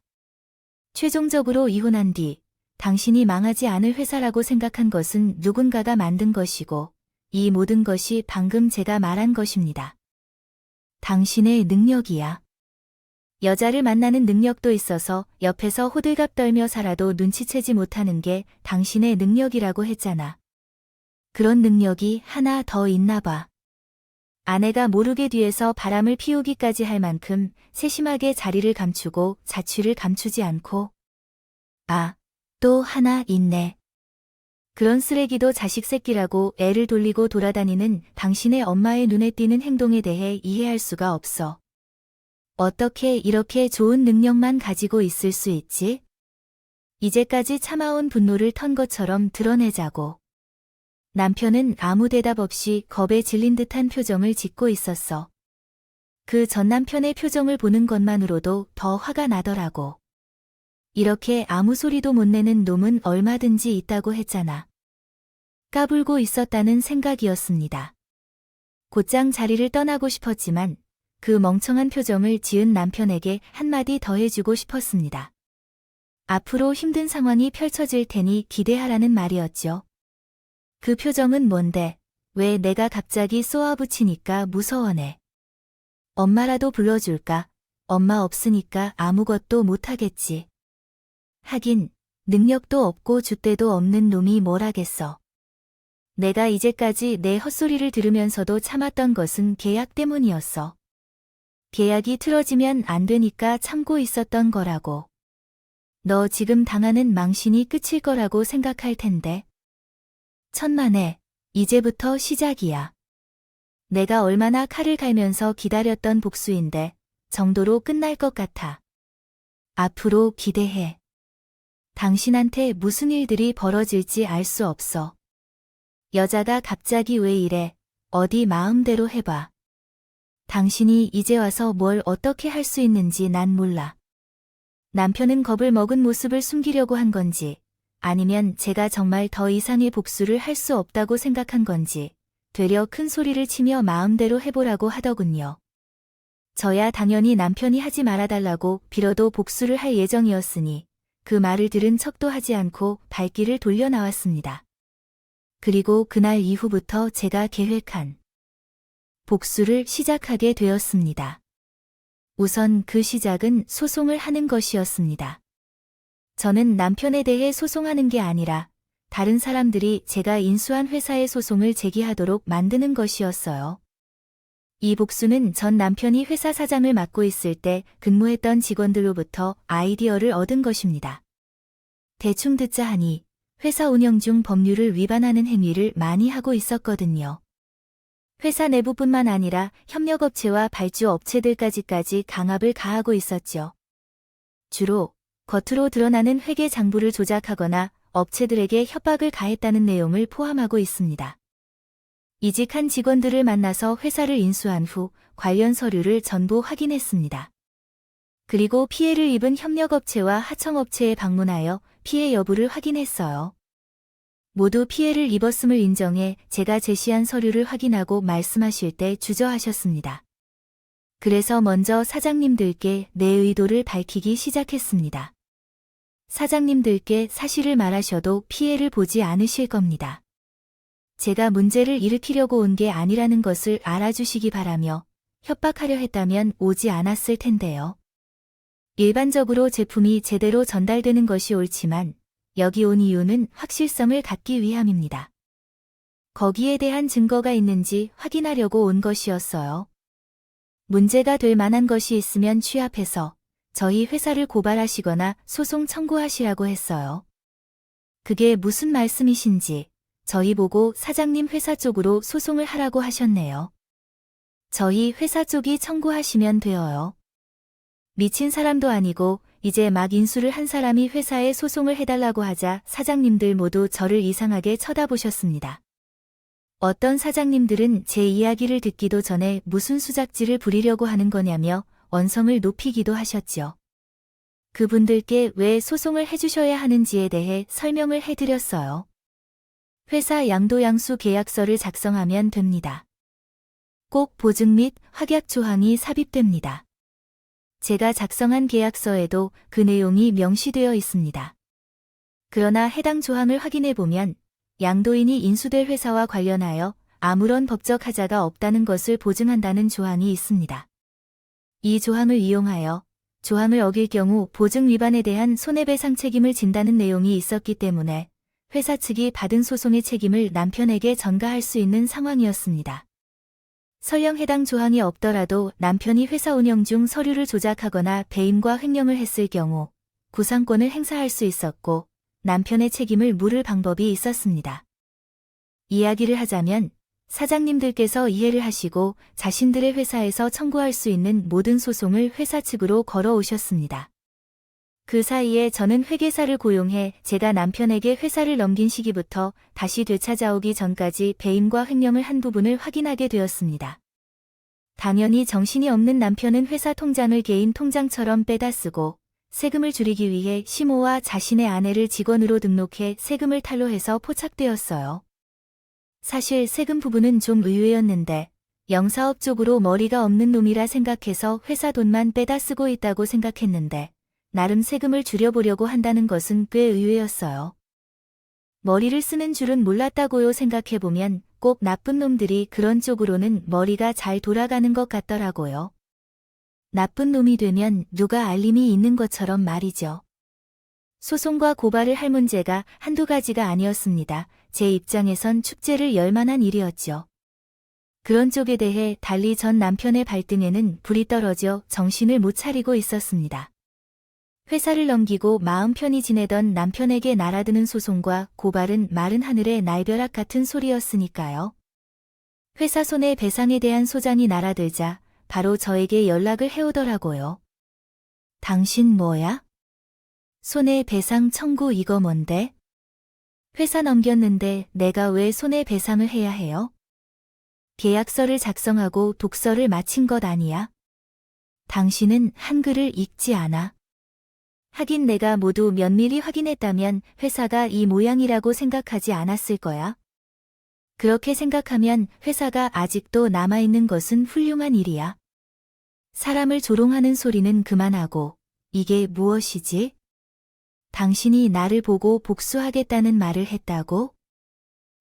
최종적으로 이혼한 뒤 당신이 망하지 않을 회사라고 생각한 것은 누군가가 만든 것이고 이 모든 것이 방금 제가 말한 것입니다. 당신의 능력이야. 여자를 만나는 능력도 있어서 옆에서 호들갑 떨며 살아도 눈치채지 못하는 게 당신의 능력이라고 했잖아. 그런 능력이 하나 더 있나 봐. 아내가 모르게 뒤에서 바람을 피우기까지 할 만큼 세심하게 자리를 감추고 자취를 감추지 않고. 아, 또 하나 있네. 그런 쓰레기도 자식 새끼라고 애를 돌리고 돌아다니는 당신의 엄마의 눈에 띄는 행동에 대해 이해할 수가 없어. 어떻게 이렇게 좋은 능력만 가지고 있을 수 있지? 이제까지 참아온 분노를 턴 것처럼 드러내자고. 남편은 아무 대답 없이 겁에 질린 듯한 표정을 짓고 있었어. 그 전 남편의 표정을 보는 것만으로도 더 화가 나더라고. 이렇게 아무 소리도 못 내는 놈은 얼마든지 있다고 했잖아. 까불고 있었다는 생각이었습니다. 곧장 자리를 떠나고 싶었지만 그 멍청한 표정을 지은 남편에게 한마디 더 해주고 싶었습니다. 앞으로 힘든 상황이 펼쳐질 테니 기대하라는 말이었죠. 그 표정은 뭔데? 왜 내가 갑자기 쏘아붙이니까 무서워네. 엄마라도 불러줄까? 엄마 없으니까 아무것도 못하겠지. 하긴 능력도 없고 줏대도 없는 놈이 뭘 하겠어. 내가 이제까지 내 헛소리를 들으면서도 참았던 것은 계약 때문이었어. 계약이 틀어지면 안 되니까 참고 있었던 거라고. 너 지금 당하는 망신이 끝일 거라고 생각할 텐데. 천만에, 이제부터 시작이야. 내가 얼마나 칼을 갈면서 기다렸던 복수인데 정도로 끝날 것 같아. 앞으로 기대해. 당신한테 무슨 일들이 벌어질지 알 수 없어. 여자가 갑자기 왜 이래? 어디 마음대로 해봐. 당신이 이제 와서 뭘 어떻게 할 수 있는지 난 몰라. 남편은 겁을 먹은 모습을 숨기려고 한 건지, 아니면 제가 정말 더 이상의 복수를 할 수 없다고 생각한 건지, 되려 큰 소리를 치며 마음대로 해보라고 하더군요. 저야 당연히 남편이 하지 말아달라고 빌어도 복수를 할 예정이었으니, 그 말을 들은 척도 하지 않고 발길을 돌려 나왔습니다. 그리고 그날 이후부터 제가 계획한 복수를 시작하게 되었습니다. 우선 그 시작은 소송을 하는 것이었습니다. 저는 남편에 대해 소송하는 게 아니라 다른 사람들이 제가 인수한 회사에 소송을 제기하도록 만드는 것이었어요. 이 복수는 전 남편이 회사 사장을 맡고 있을 때 근무했던 직원들로부터 아이디어를 얻은 것입니다. 대충 듣자 하니 회사 운영 중 법률을 위반하는 행위를 많이 하고 있었거든요. 회사 내부뿐만 아니라 협력업체와 발주업체들까지 강압을 가하고 있었죠. 주로 겉으로 드러나는 회계 장부를 조작하거나 업체들에게 협박을 가했다는 내용을 포함하고 있습니다. 이직한 직원들을 만나서 회사를 인수한 후 관련 서류를 전부 확인했습니다. 그리고 피해를 입은 협력업체와 하청업체에 방문하여 피해 여부를 확인했어요. 모두 피해를 입었음을 인정해 제가 제시한 서류를 확인하고 말씀하실 때 주저하셨습니다. 그래서 먼저 사장님들께 내 의도를 밝히기 시작했습니다. 사장님들께 사실을 말하셔도 피해를 보지 않으실 겁니다. 제가 문제를 일으키려고 온 게 아니라는 것을 알아주시기 바라며 협박하려 했다면 오지 않았을 텐데요. 일반적으로 제품이 제대로 전달되는 것이 옳지만 여기 온 이유는 확실성을 갖기 위함입니다. 거기에 대한 증거가 있는지 확인하려고 온 것이었어요. 문제가 될 만한 것이 있으면 취합해서 저희 회사를 고발하시거나 소송 청구하시라고 했어요. 그게 무슨 말씀이신지 저희 보고 사장님 회사 쪽으로 소송을 하라고 하셨네요. 저희 회사 쪽이 청구하시면 돼요. 미친 사람도 아니고 이제 막 인수를 한 사람이 회사에 소송을 해달라고 하자 사장님들 모두 저를 이상하게 쳐다보셨습니다. 어떤 사장님들은 제 이야기를 듣기도 전에 무슨 수작질을 부리려고 하는 거냐며 언성을 높이기도 하셨죠. 그분들께 왜 소송을 해주셔야 하는지에 대해 설명을 해드렸어요. 회사 양도양수 계약서를 작성하면 됩니다. 꼭 보증 및 확약 조항이 삽입됩니다. 제가 작성한 계약서에도 그 내용이 명시되어 있습니다. 그러나 해당 조항을 확인해보면 양도인이 인수될 회사와 관련하여 아무런 법적 하자가 없다는 것을 보증한다는 조항이 있습니다. 이 조항을 이용하여 조항을 어길 경우 보증 위반에 대한 손해배상 책임을 진다는 내용이 있었기 때문에 회사 측이 받은 소송의 책임을 남편에게 전가할 수 있는 상황이었습니다. 설령 해당 조항이 없더라도 남편이 회사 운영 중 서류를 조작하거나 배임과 횡령을 했을 경우 구상권을 행사할 수 있었고 남편의 책임을 물을 방법이 있었습니다. 이야기를 하자면 사장님들께서 이해를 하시고 자신들의 회사에서 청구할 수 있는 모든 소송을 회사 측으로 걸어오셨습니다. 그 사이에 저는 회계사를 고용해 제가 남편에게 회사를 넘긴 시기부터 다시 되찾아오기 전까지 배임과 횡령을 한 부분을 확인하게 되었습니다. 당연히 정신이 없는 남편은 회사 통장을 개인 통장처럼 빼다 쓰고 세금을 줄이기 위해 시모와 자신의 아내를 직원으로 등록해 세금을 탈루해서 포착되었어요. 사실 세금 부분은 좀 의외였는데 영사업 쪽으로 머리가 없는 놈이라 생각해서 회사 돈만 빼다 쓰고 있다고 생각했는데 나름 세금을 줄여보려고 한다는 것은 꽤 의외였어요. 머리를 쓰는 줄은 몰랐다고요. 생각해보면 꼭 나쁜 놈들이 그런 쪽으로는 머리가 잘 돌아가는 것 같더라고요. 나쁜 놈이 되면 누가 알림이 있는 것처럼 말이죠. 소송과 고발을 할 문제가 한두 가지가 아니었습니다. 제 입장에선 축제를 열 만한 일이었죠. 그런 쪽에 대해 달리 전 남편의 발등에는 불이 떨어져 정신을 못 차리고 있었습니다. 회사를 넘기고 마음 편히 지내던 남편에게 날아드는 소송과 고발은 마른 하늘의 날벼락 같은 소리였으니까요. 회사 손해배상에 대한 소장이 날아들자 바로 저에게 연락을 해오더라고요. 당신 뭐야? 손해배상 청구 이거 뭔데? 회사 넘겼는데 내가 왜 손해배상을 해야 해요? 계약서를 작성하고 독서를 마친 것 아니야? 당신은 한글을 읽지 않아. 하긴 내가 모두 면밀히 확인했다면 회사가 이 모양이라고 생각하지 않았을 거야. 그렇게 생각하면 회사가 아직도 남아있는 것은 훌륭한 일이야. 사람을 조롱하는 소리는 그만하고 이게 무엇이지? 당신이 나를 보고 복수하겠다는 말을 했다고?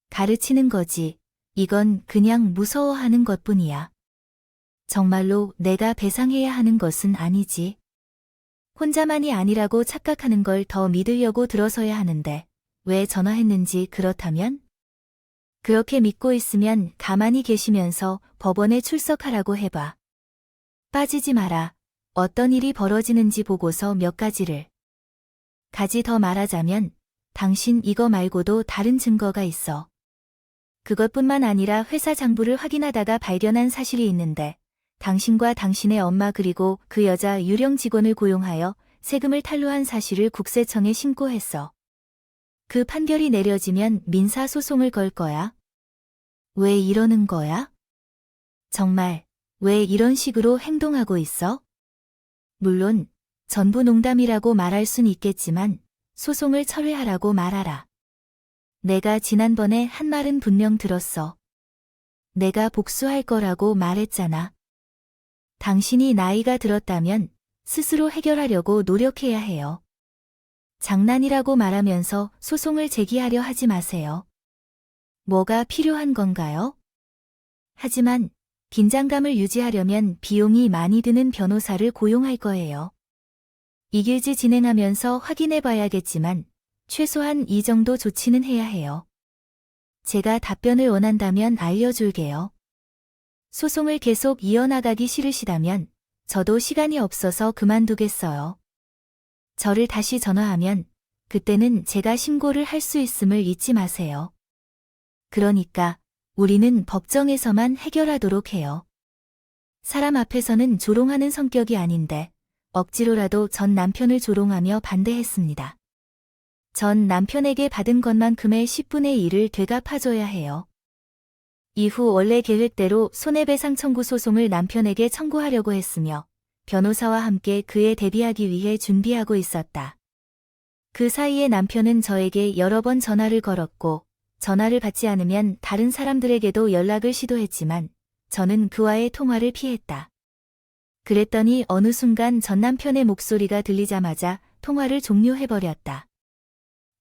가르치는 거지. 이건 그냥 무서워하는 것뿐이야. 정말로 내가 배상해야 하는 것은 아니지. 혼자만이 아니라고 착각하는 걸 더 믿으려고 들어서야 하는데 왜 전화했는지 그렇다면? 그렇게 믿고 있으면 가만히 계시면서 법원에 출석하라고 해봐. 빠지지 마라. 어떤 일이 벌어지는지 보고서 몇 가지를. 가지 더 말하자면 당신 이거 말고도 다른 증거가 있어. 그것뿐만 아니라 회사 장부를 확인하다가 발견한 사실이 있는데 당신과 당신의 엄마 그리고 그 여자 유령 직원을 고용하여 세금을 탈루한 사실을 국세청에 신고했어. 그 판결이 내려지면 민사소송을 걸 거야. 왜 이러는 거야? 정말 왜 이런 식으로 행동하고 있어? 물론 전부 농담이라고 말할 순 있겠지만 소송을 철회하라고 말하라. 내가 지난번에 한 말은 분명 들었어. 내가 복수할 거라고 말했잖아. 당신이 나이가 들었다면 스스로 해결하려고 노력해야 해요. 장난이라고 말하면서 소송을 제기하려 하지 마세요. 뭐가 필요한 건가요? 하지만 긴장감을 유지하려면 비용이 많이 드는 변호사를 고용할 거예요. 이길지 진행하면서 확인해 봐야겠지만 최소한 이 정도 조치는 해야 해요. 제가 답변을 원한다면 알려줄게요. 소송을 계속 이어나가기 싫으시다면 저도 시간이 없어서 그만두겠어요. 저를 다시 전화하면 그때는 제가 신고를 할 수 있음을 잊지 마세요. 그러니까 우리는 법정에서만 해결하도록 해요. 사람 앞에서는 조롱하는 성격이 아닌데 억지로라도 전 남편을 조롱하며 반대했습니다. 전 남편에게 받은 것만큼의 10분의 1을 되갚아줘야 해요. 이후 원래 계획대로 손해배상 청구 소송을 남편에게 청구하려고 했으며 변호사와 함께 그에 대비하기 위해 준비하고 있었다. 그 사이에 남편은 저에게 여러 번 전화를 걸었고 전화를 받지 않으면 다른 사람들에게도 연락을 시도했지만 저는 그와의 통화를 피했다. 그랬더니 어느 순간 전 남편의 목소리가 들리자마자 통화를 종료해버렸다.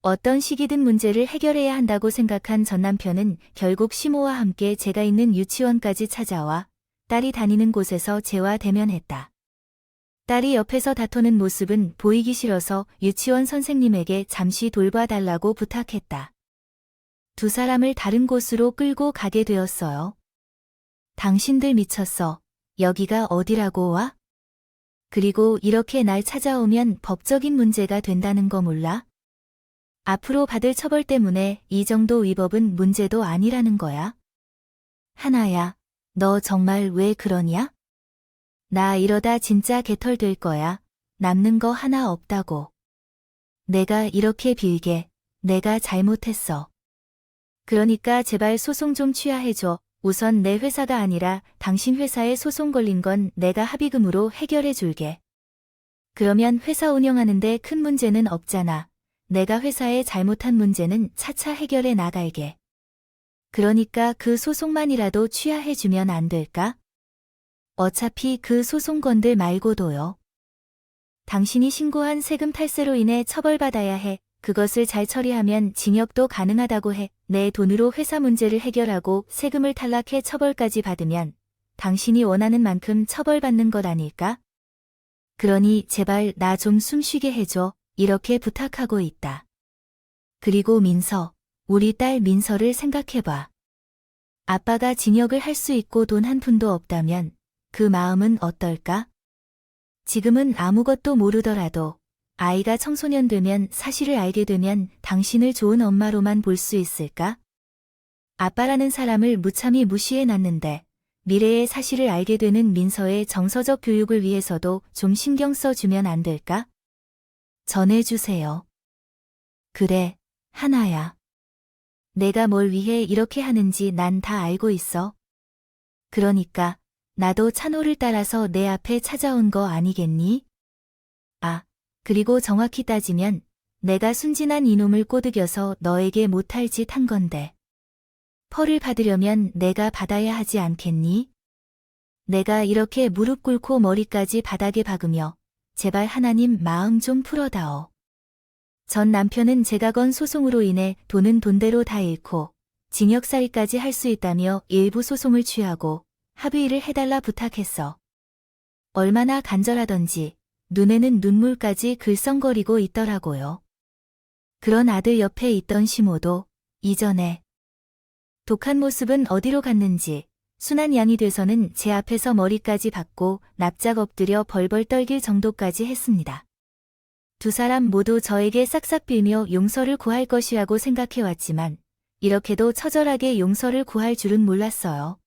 어떤 시기든 문제를 해결해야 한다고 생각한 전 남편은 결국 시모와 함께 제가 있는 유치원까지 찾아와 딸이 다니는 곳에서 제와 대면했다. 딸이 옆에서 다투는 모습은 보이기 싫어서 유치원 선생님에게 잠시 돌봐달라고 부탁했다. 두 사람을 다른 곳으로 끌고 가게 되었어요. 당신들 미쳤어. 여기가 어디라고 와? 그리고 이렇게 날 찾아오면 법적인 문제가 된다는 거 몰라? 앞으로 받을 처벌 때문에 이 정도 위법은 문제도 아니라는 거야. 하나야, 너 정말 왜 그러냐? 나 이러다 진짜 개털 될 거야. 남는 거 하나 없다고. 내가 이렇게 빌게. 내가 잘못했어. 그러니까 제발 소송 좀 취하해줘. 우선 내 회사가 아니라 당신 회사에 소송 걸린 건 내가 합의금으로 해결해 줄게. 그러면 회사 운영하는데 큰 문제는 없잖아. 내가 회사에 잘못한 문제는 차차 해결해 나갈게. 그러니까 그 소송만이라도 취하해주면 안 될까? 어차피 그 소송 건들 말고도요. 당신이 신고한 세금 탈세로 인해 처벌받아야 해. 그것을 잘 처리하면 징역도 가능하다고 해. 내 돈으로 회사 문제를 해결하고 세금을 탈락해 처벌까지 받으면 당신이 원하는 만큼 처벌받는 것 아닐까? 그러니 제발 나 좀 숨쉬게 해줘. 이렇게 부탁하고 있다. 그리고 민서, 우리 딸 민서를 생각해봐. 아빠가 징역을 할 수 있고 돈 한 푼도 없다면 그 마음은 어떨까? 지금은 아무것도 모르더라도 아이가 청소년 되면 사실을 알게 되면 당신을 좋은 엄마로만 볼 수 있을까? 아빠라는 사람을 무참히 무시해놨는데 미래의 사실을 알게 되는 민서의 정서적 교육을 위해서도 좀 신경 써주면 안 될까? 전해주세요. 그래, 하나야. 내가 뭘 위해 이렇게 하는지 난 다 알고 있어. 그러니까 나도 찬호를 따라서 내 앞에 찾아온 거 아니겠니? 아, 그리고 정확히 따지면 내가 순진한 이놈을 꼬드겨서 너에게 못할 짓 한 건데. 벌을 받으려면 내가 받아야 하지 않겠니? 내가 이렇게 무릎 꿇고 머리까지 바닥에 박으며 제발 하나님 마음 좀 풀어다오. 전 남편은 제가 건 소송으로 인해 돈은 돈대로 다 잃고 징역살이까지 할 수 있다며 일부 소송을 취하고 합의를 해달라 부탁했어. 얼마나 간절하던지 눈에는 눈물까지 글썽거리고 있더라고요. 그런 아들 옆에 있던 시모도 이전에 독한 모습은 어디로 갔는지 순한 양이 돼서는 제 앞에서 머리까지 박고 납작 엎드려 벌벌 떨길 정도까지 했습니다. 두 사람 모두 저에게 싹싹 빌며 용서를 구할 것이라고 생각해왔지만 이렇게도 처절하게 용서를 구할 줄은 몰랐어요.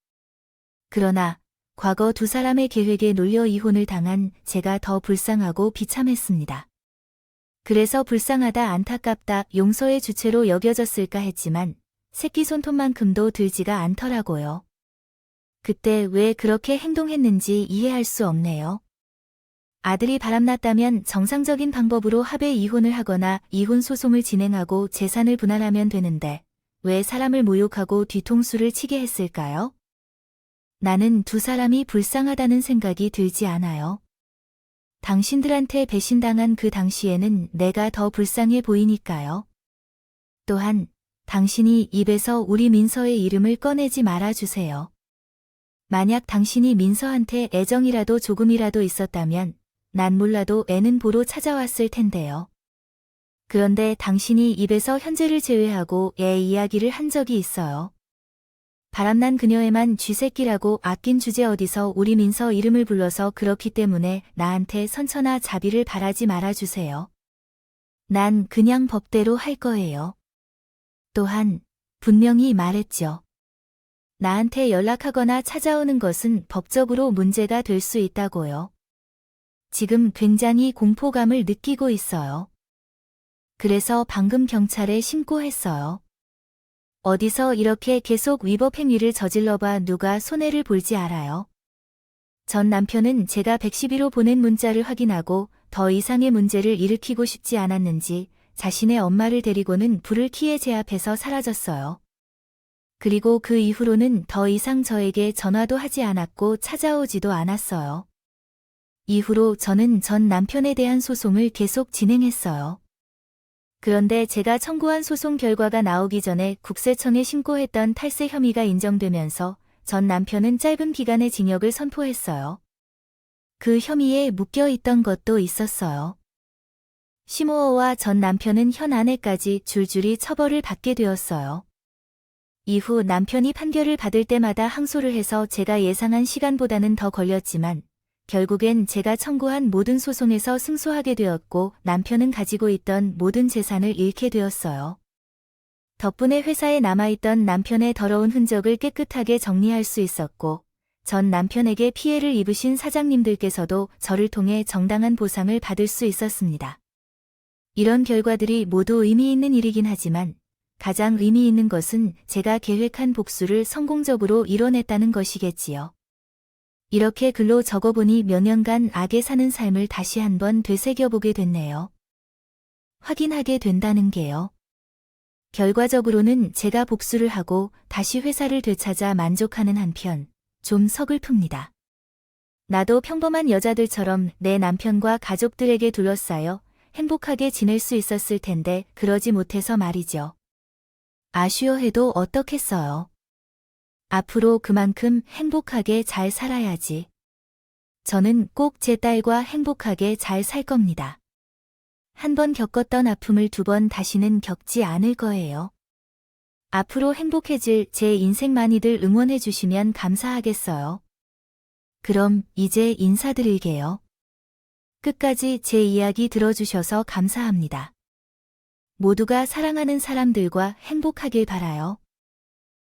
그러나 과거 두 사람의 계획에 놀려 이혼을 당한 제가 더 불쌍하고 비참했습니다. 그래서 불쌍하다 안타깝다 용서의 주체로 여겨졌을까 했지만 새끼 손톱만큼도 들지가 않더라고요. 그때 왜 그렇게 행동했는지 이해할 수 없네요. 아들이 바람났다면 정상적인 방법으로 합의 이혼을 하거나 이혼 소송을 진행하고 재산을 분할하면 되는데 왜 사람을 모욕하고 뒤통수를 치게 했을까요? 나는 두 사람이 불쌍하다는 생각이 들지 않아요. 당신들한테 배신당한 그 당시에는 내가 더 불쌍해 보이니까요. 또한 당신이 입에서 우리 민서의 이름을 꺼내지 말아주세요. 만약 당신이 민서한테 애정이라도 조금이라도 있었다면 난 몰라도 애는 보러 찾아왔을 텐데요. 그런데 당신이 입에서 현재를 제외하고 애 이야기를 한 적이 있어요. 바람난 그녀애만 쥐새끼라고 아낀 주제 어디서 우리 민서 이름을 불러서 그렇기 때문에 나한테 선처나 자비를 바라지 말아주세요. 난 그냥 법대로 할 거예요. 또한 분명히 말했죠. 나한테 연락하거나 찾아오는 것은 법적으로 문제가 될 수 있다고요. 지금 굉장히 공포감을 느끼고 있어요. 그래서 방금 경찰에 신고했어요. 어디서 이렇게 계속 위법 행위를 저질러봐 누가 손해를 볼지 알아요. 전 남편은 제가 112로 보낸 문자를 확인하고 더 이상의 문제를 일으키고 싶지 않았는지 자신의 엄마를 데리고는 불을 켜에 제 앞에서 사라졌어요. 그리고 그 이후로는 더 이상 저에게 전화도 하지 않았고 찾아오지도 않았어요. 이후로 저는 전 남편에 대한 소송을 계속 진행했어요. 그런데 제가 청구한 소송 결과가 나오기 전에 국세청에 신고했던 탈세 혐의가 인정되면서 전 남편은 짧은 기간의 징역을 선포했어요. 그 혐의에 묶여 있던 것도 있었어요. 시모어와 전 남편은 현 아내까지 줄줄이 처벌을 받게 되었어요. 이후 남편이 판결을 받을 때마다 항소를 해서 제가 예상한 시간보다는 더 걸렸지만 결국엔 제가 청구한 모든 소송에서 승소하게 되었고 남편은 가지고 있던 모든 재산을 잃게 되었어요. 덕분에 회사에 남아있던 남편의 더러운 흔적을 깨끗하게 정리할 수 있었고 전 남편에게 피해를 입으신 사장님들께서도 저를 통해 정당한 보상을 받을 수 있었습니다. 이런 결과들이 모두 의미 있는 일이긴 하지만 가장 의미 있는 것은 제가 계획한 복수를 성공적으로 이뤄냈다는 것이겠지요. 이렇게 글로 적어보니 몇 년간 악에 사는 삶을 다시 한번 되새겨보게 됐네요. 확인하게 된다는 게요. 결과적으로는 제가 복수를 하고 다시 회사를 되찾아 만족하는 한편 좀 서글픕니다. 나도 평범한 여자들처럼 내 남편과 가족들에게 둘러싸여 행복하게 지낼 수 있었을 텐데 그러지 못해서 말이죠. 아쉬워해도 어떻겠어요. 앞으로 그만큼 행복하게 잘 살아야지. 저는 꼭 제 딸과 행복하게 잘 살 겁니다. 한 번 겪었던 아픔을 두 번 다시는 겪지 않을 거예요. 앞으로 행복해질 제 인생 많이들 응원해 주시면 감사하겠어요. 그럼 이제 인사드릴게요. 끝까지 제 이야기 들어주셔서 감사합니다. 모두가 사랑하는 사람들과 행복하길 바라요.